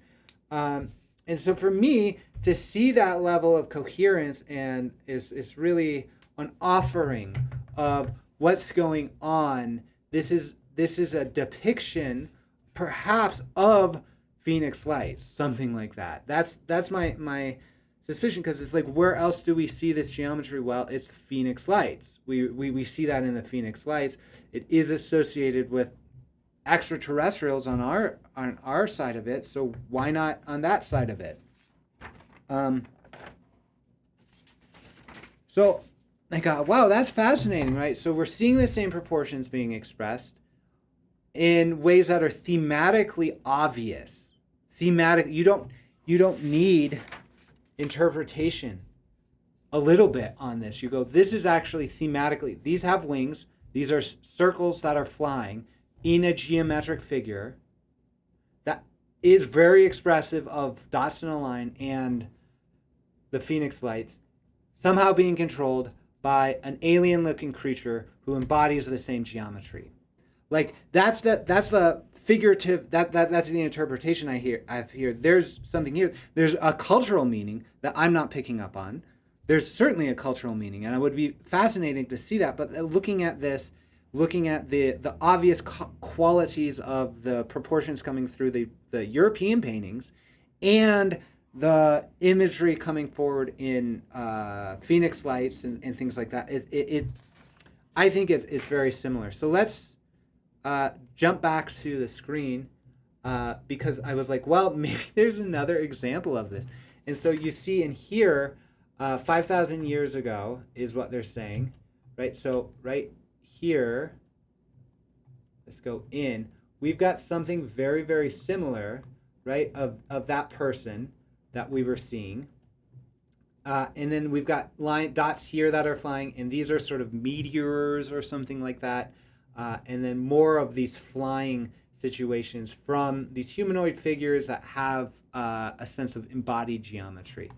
And so for me, to see that level of coherence and is really an offering of what's going on. This is a depiction, perhaps, of Phoenix lights, something like that. That's my suspicion, because it's like, where else do we see this geometry? Well, it's Phoenix lights. We see that in the Phoenix lights. It is associated with extraterrestrials on our side of it, so why not on that side of it? So I got, wow, that's fascinating, right? So we're seeing the same proportions being expressed in ways that are thematically obvious. Thematic, you don't need interpretation a little bit on this. You go, this is actually thematically, these have wings, these are circles that are flying in a geometric figure that is very expressive of dots in a line and the Phoenix lights, somehow being controlled by an alien-looking creature who embodies the same geometry. Like, that's the figurative, that's the interpretation I have here. There's something here. There's a cultural meaning that I'm not picking up on. There's certainly a cultural meaning, and it would be fascinating to see that. But looking at this, looking at the obvious qualities of the proportions coming through the European paintings and the imagery coming forward in Phoenix lights and things like that I think it's very similar. So let's jump back to the screen because I was like, well, maybe there's another example of this. And so you see in here, 5,000 years ago is what they're saying, right? So right here, let's go in. We've got something very, very similar, right, of that person that we were seeing. And then we've got dots here that are flying, and these are sort of meteors or something like that. And then more of these flying situations from these humanoid figures that have a sense of embodied geometry.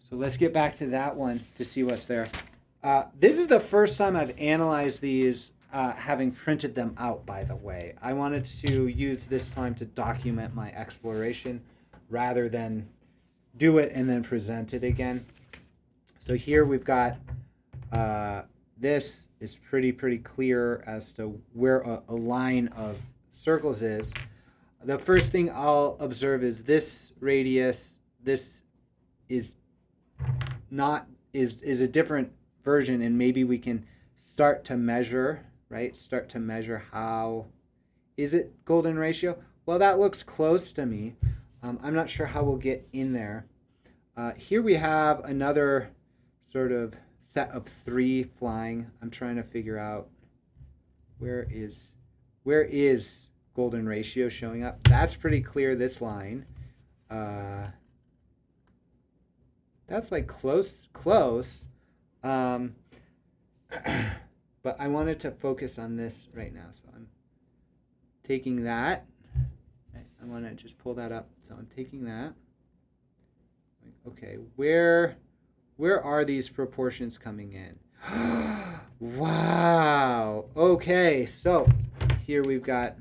So let's get back to that one to see what's there. This is the first time I've analyzed these, having printed them out, by the way. I wanted to use this time to document my exploration rather than do it and then present it again. So here we've got, this is pretty clear as to where a line of circles is. The first thing I'll observe is this radius. This is not is a different version, and maybe we can start to measure, right? Start to measure how is it golden ratio? Well, that looks close to me. I'm not sure how we'll get in there. Here we have another sort of set of 3 flying. I'm trying to figure out where is golden ratio showing up. That's pretty clear, this line. That's like close. But I wanted to focus on this right now. So I'm taking that. I want to just pull that up. So I'm taking that. Okay, where are these proportions coming in? Wow. Okay, so here we've got,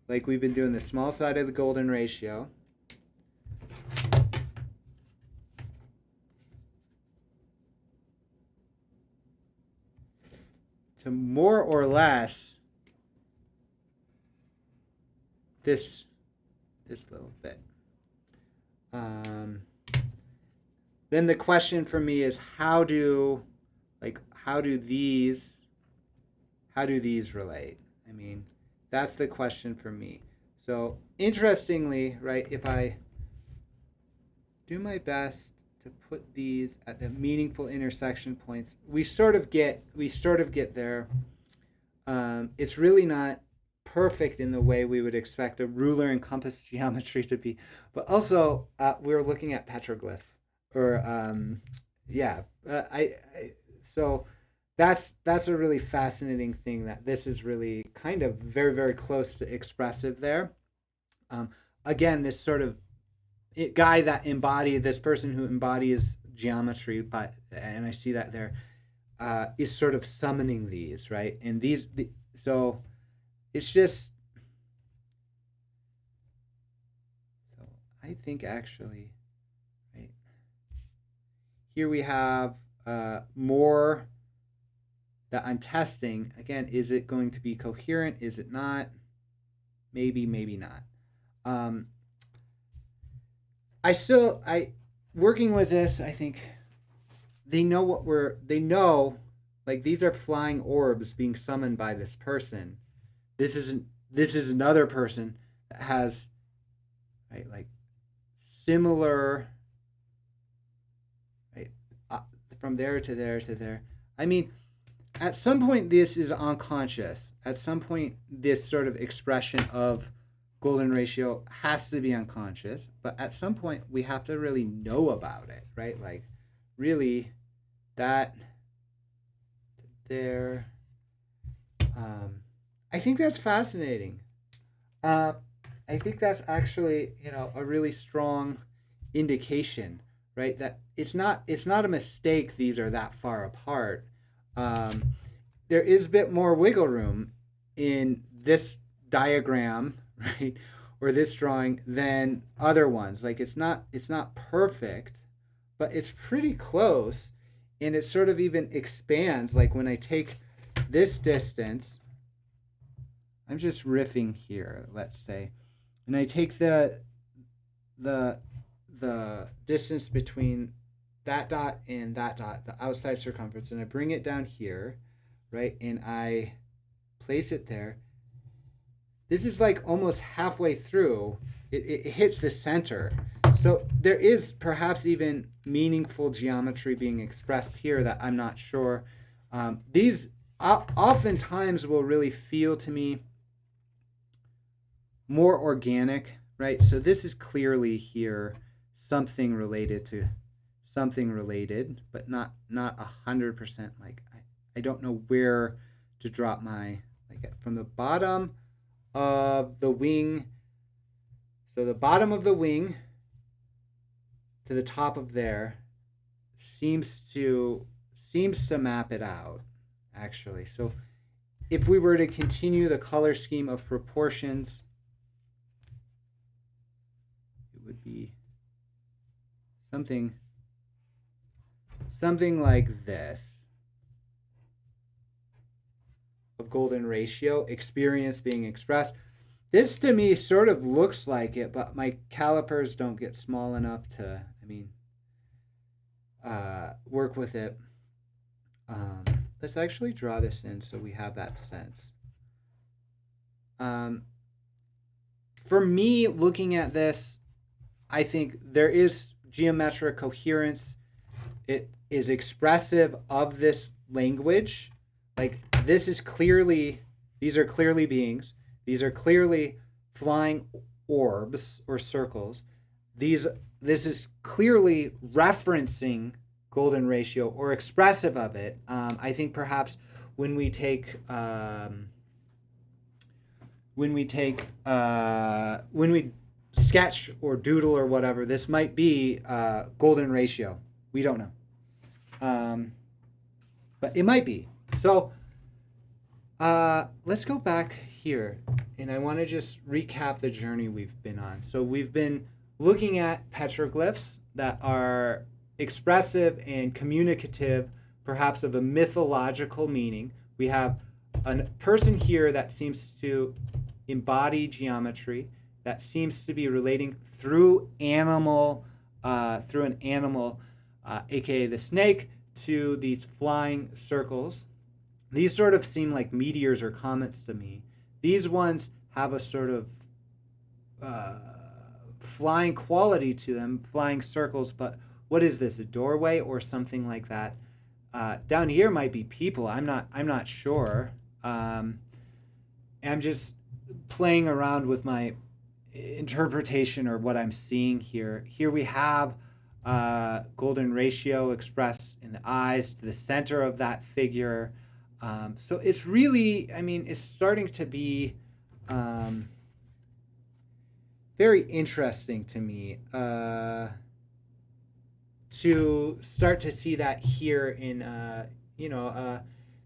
like we've been doing the small side of the golden ratio. To more or less this little bit. Then the question for me is how do these relate? I mean, that's the question for me. So interestingly, right, if I do my best to put these at the meaningful intersection points, we sort of get there. It's really not perfect in the way we would expect a ruler and compass geometry to be, but also we're looking at petroglyphs, or so that's a really fascinating thing, that this is really kind of very close to expressive there. Again, this sort of guy that this person who embodies geometry, and I see that there, is sort of summoning these, right? And so it's just, so I think actually, right, here we have more that I'm testing. Again, is it going to be coherent? Is it not? Maybe not. Working with this, I think they know, like, these are flying orbs being summoned by this person. This is another person that has, right, like similar, right, from there to there to there. I mean, at some point this is unconscious. At some point this sort of expression of golden ratio has to be unconscious, but at some point we have to really know about it, right? Like, really, that there. I think that's fascinating. I think that's actually, a really strong indication, right? That it's not a mistake these are that far apart. There is a bit more wiggle room in this diagram, right, or this drawing than other ones. Like, it's not perfect, but it's pretty close, and it sort of even expands. Like, when I take this distance, I'm just riffing here, let's say, and I take the the distance between that dot and that dot, the outside circumference, and I bring it down here, right, and I place it there, this is like almost halfway through. It hits the center. So there is perhaps even meaningful geometry being expressed here that I'm not sure. These oftentimes will really feel to me more organic, right? So this is clearly here something related to something related, but not 100%. Like I don't know where to drop my, like from the bottom of the wing. So the bottom of the wing to the top of there seems to map it out, actually. So if we were to continue the color scheme of proportions, it would be something like this, of golden ratio, experience being expressed. This to me sort of looks like it, but my calipers don't get small enough to, work with it. Let's actually draw this in so we have that sense. For me, looking at this, I think there is geometric coherence. It is expressive of this language. Like these are clearly beings. These are clearly flying orbs or circles. This is clearly referencing golden ratio or expressive of it. I think perhaps when we sketch or doodle or whatever, this might be golden ratio. We don't know, but it might be. So let's go back here, and I want to just recap the journey we've been on. So we've been looking at petroglyphs that are expressive and communicative, perhaps of a mythological meaning. We have a person here that seems to embody geometry, that seems to be relating through an animal, aka the snake, to these flying circles. These sort of seem like meteors or comets to me. These ones have a sort of flying quality to them, flying circles, but what is this, a doorway or something like that? Down here might be people. I'm not sure. I'm just playing around with my interpretation or what I'm seeing here. Here we have golden ratio expressed in the eyes to the center of that figure. So it's really, it's starting to be very interesting to me to start to see that here in,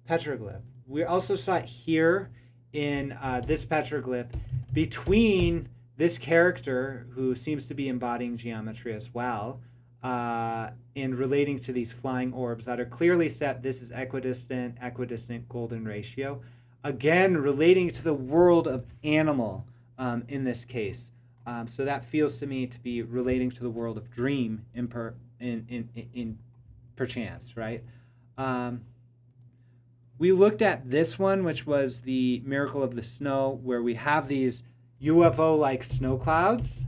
petroglyph. We also saw it here in this petroglyph between this character who seems to be embodying geometry as well, and relating to these flying orbs that are clearly set. This is equidistant golden ratio. Again, relating to the world of animal in this case. So that feels to me to be relating to the world of dream in perchance, right? We looked at this one, which was the miracle of the snow, where we have these UFO-like snow clouds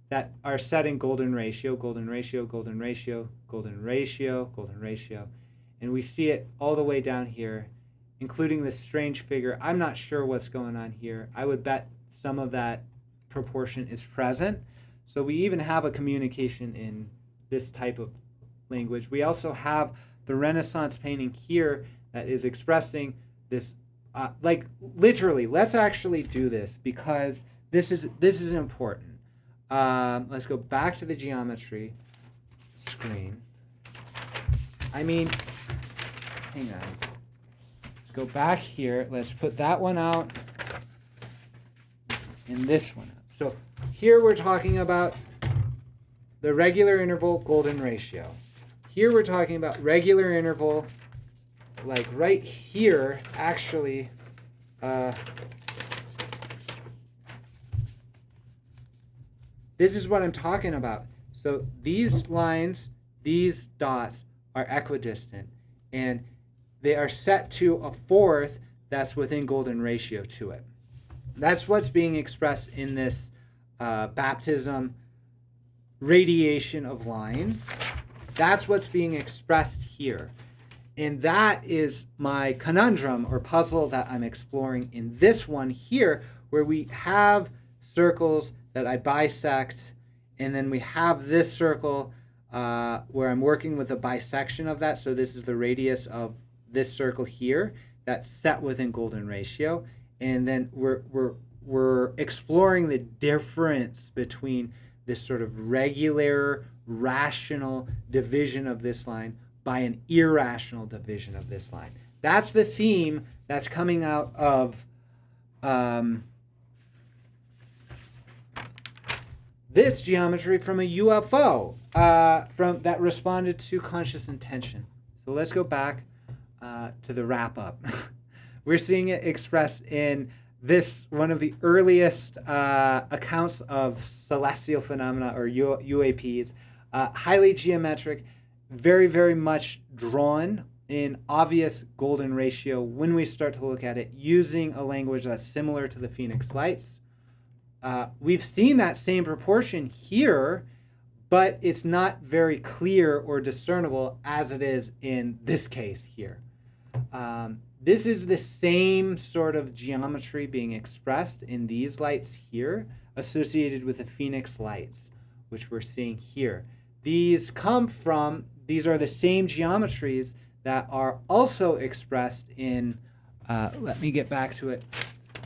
that are set in golden ratio, golden ratio, golden ratio, golden ratio, golden ratio. And we see it all the way down here, including this strange figure. I'm not sure what's going on here. I would bet some of that proportion is present. So we even have a communication in this type of language. We also have the Renaissance painting here that is expressing this, like literally, let's actually do this because this is important. Let's go back to the geometry screen. Hang on. Let's go back here. Let's put that one out and this one out. So here we're talking about the regular interval golden ratio. Here we're talking about regular interval, like right here, actually, This is what I'm talking about. So these lines, these dots are equidistant, and they are set to a fourth that's within golden ratio to it. That's what's being expressed in this baptism radiation of lines. That's what's being expressed here. And that is my conundrum or puzzle that I'm exploring in this one here, where we have circles that I bisect, and then we have this circle where I'm working with a bisection of that. So this is the radius of this circle here that's set within golden ratio. And then we're exploring the difference between this sort of regular, rational division of this line by an irrational division of this line. That's the theme that's coming out of this geometry from a UFO from that responded to conscious intention. So let's go back to the wrap up. We're seeing it expressed in this, one of the earliest accounts of celestial phenomena, or UAPs, highly geometric, very, very much drawn in obvious golden ratio when we start to look at it using a language that's similar to the Phoenix Lights. We've seen that same proportion here, but it's not very clear or discernible as it is in this case here. This is the same sort of geometry being expressed in these lights here, associated with the Phoenix Lights, which we're seeing here. These are the same geometries that are also expressed in, let me get back to it,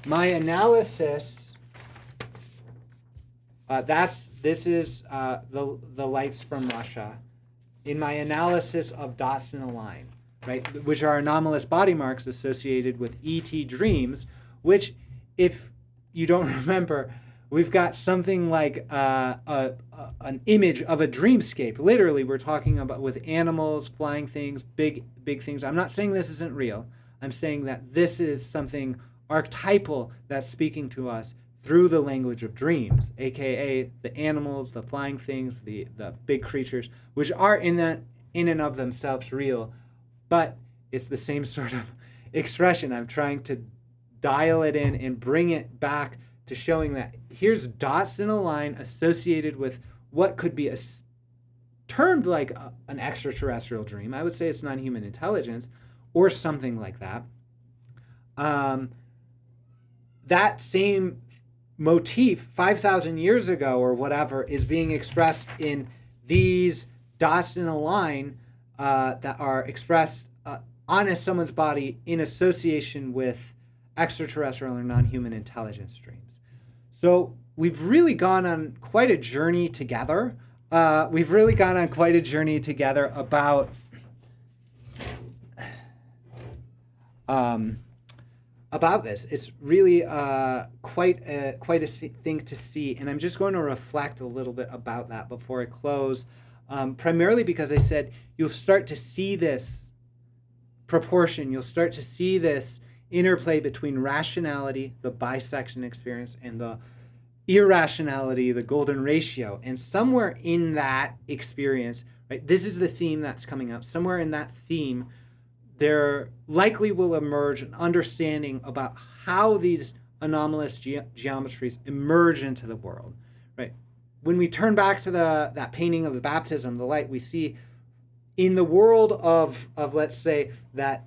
my analysis. This is the lights from Russia. In my analysis of dots in a line, right, which are anomalous body marks associated with ET dreams, which, if you don't remember, we've got something like an image of a dreamscape. Literally, we're talking about with animals, flying things, big things. I'm not saying this isn't real. I'm saying that this is something archetypal that's speaking to us through the language of dreams, aka the animals, the flying things, the big creatures, which are in and of themselves real, but it's the same sort of expression. I'm trying to dial it in and bring it back to showing that here's dots in a line associated with what could be termed like an extraterrestrial dream. I would say it's non-human intelligence or something like that. That same motif 5,000 years ago or whatever is being expressed in these dots in a line that are expressed on someone's body in association with extraterrestrial or non-human intelligence dreams. So we've really gone on quite a journey together. About this. It's really quite a thing to see, and I'm just going to reflect a little bit about that before I close, primarily because I said you'll start to see this proportion, you'll start to see this interplay between rationality, the bisection experience, and the irrationality, the golden ratio. And somewhere in that experience, right, this is the theme that's coming up, somewhere in that theme, there likely will emerge an understanding about how these anomalous geometries emerge into the world, right? When we turn back to that painting of the baptism, the light, we see in the world of let's say that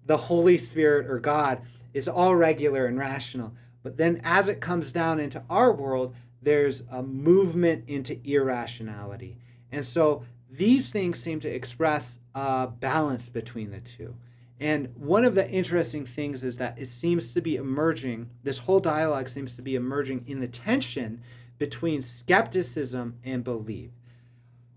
the Holy Spirit or God is all regular and rational, but then as it comes down into our world, there's a movement into irrationality. And so these things seem to express a balance between the two. And one of the interesting things is that it seems to be emerging, this whole dialogue seems to be emerging in the tension between skepticism and belief.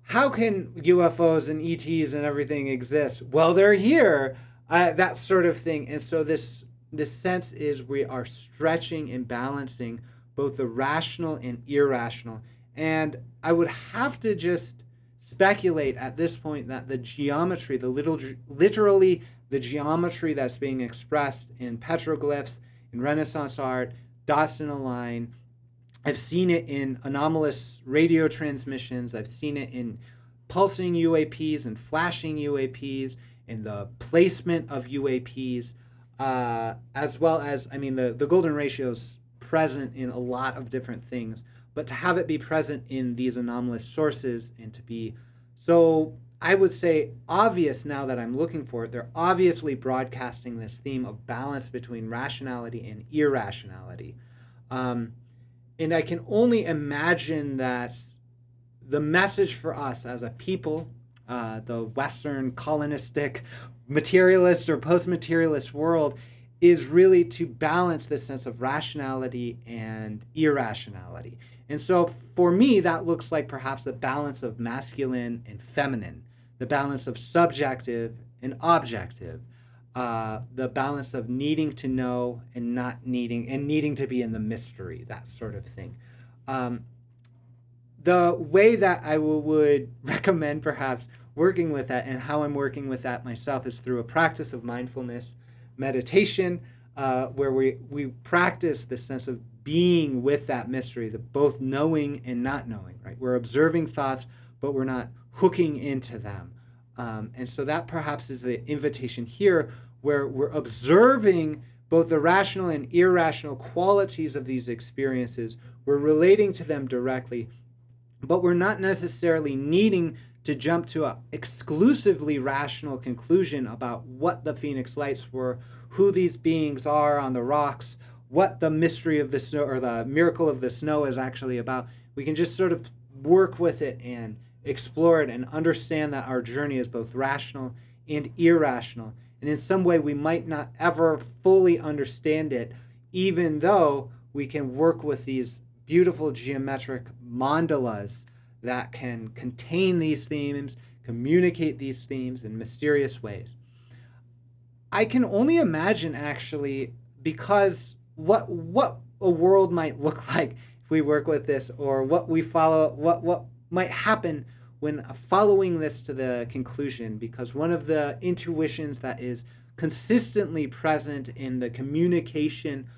How can UFOs and ETs and everything exist? Well, they're here, that sort of thing. And so this sense is we are stretching and balancing both the rational and irrational. And I would have to just speculate at this point that the geometry, literally the geometry that's being expressed in petroglyphs, in Renaissance art, dots in a line, I've seen it in anomalous radio transmissions. I've seen it in pulsing UAPs and flashing UAPs, in the placement of UAPs, as well as, I mean, the golden ratio is present in a lot of different things, but to have it be present in these anomalous sources and to be so, I would say, obvious now that I'm looking for it, they're obviously broadcasting this theme of balance between rationality and irrationality. And I can only imagine that the message for us as a people, the Western colonistic materialist or post-materialist world, is really to balance this sense of rationality and irrationality. And so for me, that looks like perhaps a balance of masculine and feminine, the balance of subjective and objective, the balance of needing to know and not needing, and needing to be in the mystery, that sort of thing. The way that I would recommend perhaps working with that, and how I'm working with that myself, is through a practice of mindfulness meditation, where we practice this sense of being with that mystery, the both knowing and not knowing, right? We're observing thoughts, but we're not hooking into them. And so that perhaps is the invitation here, where we're observing both the rational and irrational qualities of these experiences. We're relating to them directly, but we're not necessarily needing to jump to an exclusively rational conclusion about what the Phoenix Lights were, who these beings are on the rocks, what the mystery of the snow or the miracle of the snow is actually about. We can just sort of work with it and explore it and understand that our journey is both rational and irrational. And in some way, we might not ever fully understand it, even though we can work with these beautiful geometric mandalas that can contain these themes, communicate these themes in mysterious ways. I can only imagine, actually, because what a world might look like if we work with this, or what we follow, what might happen when following this to the conclusion, because one of the intuitions that is consistently present in the communication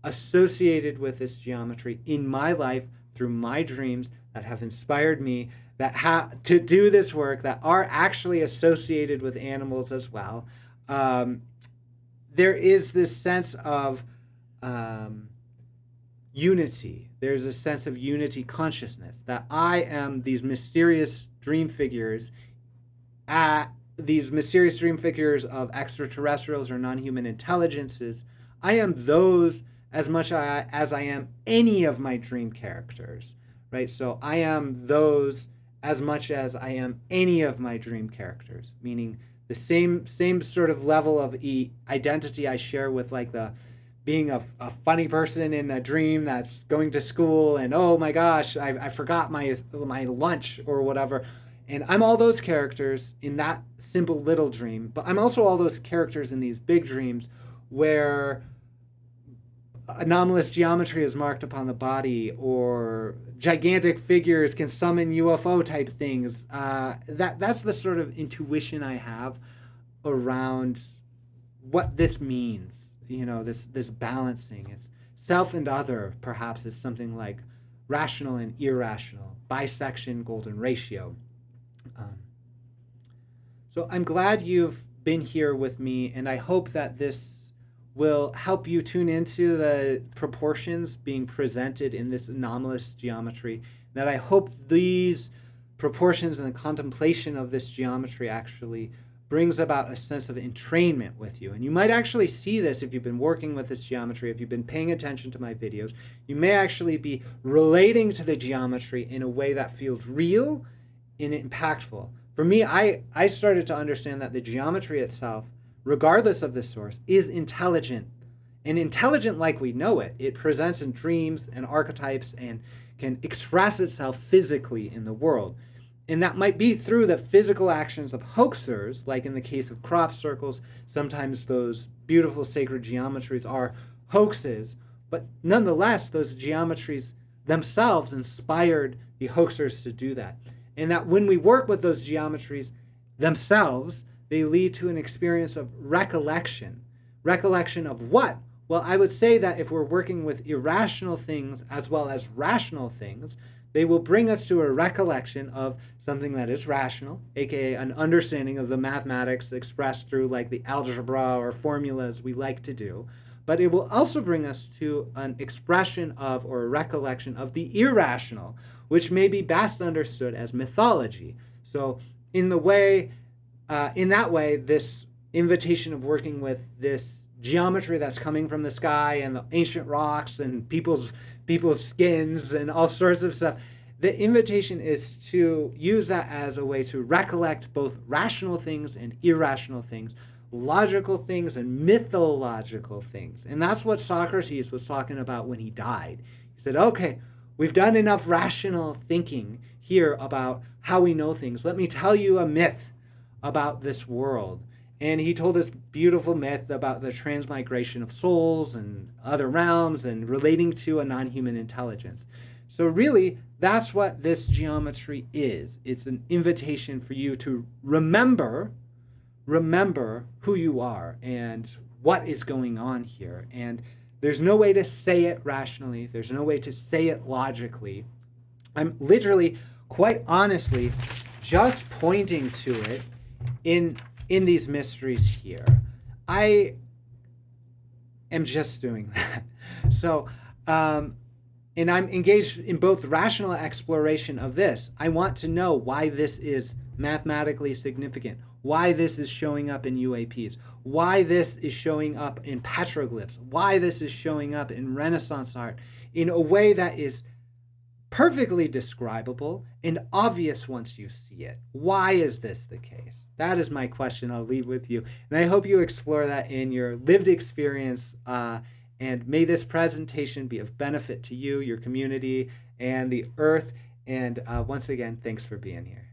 associated with this geometry in my life through my dreams that have inspired me to do this work, that are actually associated with animals as well, there is this sense of unity. There's a sense of unity consciousness, that I am these mysterious dream figures, these mysterious dream figures of extraterrestrials or non-human intelligences. I am those as much as I am any of my dream characters, right? So I am those as much as I am any of my dream characters, meaning the same sort of level of identity I share with, like, the being a funny person in a dream that's going to school and, oh my gosh, I forgot my lunch or whatever. And I'm all those characters in that simple little dream, but I'm also all those characters in these big dreams where anomalous geometry is marked upon the body, or gigantic figures can summon UFO type things. That's the sort of intuition I have around what this means. You know, this balancing. It's self and other, perhaps, is something like rational and irrational, bisection, golden ratio. So I'm glad you've been here with me, and I hope that this will help you tune into the proportions being presented in this anomalous geometry, that I hope these proportions and the contemplation of this geometry actually brings about a sense of entrainment with you. And you might actually see this if you've been working with this geometry, if you've been paying attention to my videos. You may actually be relating to the geometry in a way that feels real and impactful. For me, I started to understand that the geometry itself, regardless of the source, is intelligent. And intelligent like we know it. It presents in dreams and archetypes and can express itself physically in the world. And that might be through the physical actions of hoaxers, like in the case of crop circles. Sometimes those beautiful sacred geometries are hoaxes, but nonetheless, those geometries themselves inspired the hoaxers to do that. And that when we work with those geometries themselves, they lead to an experience of recollection. Recollection of what? Well, I would say that if we're working with irrational things as well as rational things, they will bring us to a recollection of something that is rational, aka an understanding of the mathematics expressed through like the algebra or formulas we like to do. But it will also bring us to an expression of or a recollection of the irrational, which may be best understood as mythology. So in that way, this invitation of working with this geometry that's coming from the sky and the ancient rocks and people's skins and all sorts of stuff, the invitation is to use that as a way to recollect both rational things and irrational things, logical things and mythological things. And that's what Socrates was talking about when he died. He said, okay, we've done enough rational thinking here about how we know things. Let me tell you a myth about this world. And he told this beautiful myth about the transmigration of souls and other realms and relating to a non-human intelligence. So really, that's what this geometry is. It's an invitation for you to remember who you are and what is going on here. And there's no way to say it rationally. There's no way to say it logically. I'm literally, quite honestly, just pointing to it in these mysteries here. I am just doing that. So, and I'm engaged in both rational exploration of this. I want to know why this is mathematically significant, why this is showing up in UAPs, why this is showing up in petroglyphs, why this is showing up in Renaissance art in a way that is perfectly describable and obvious once you see it. Why is this the case? That is my question I'll leave with you. And I hope you explore that in your lived experience. And may this presentation be of benefit to you, your community, and the earth. And once again, thanks for being here.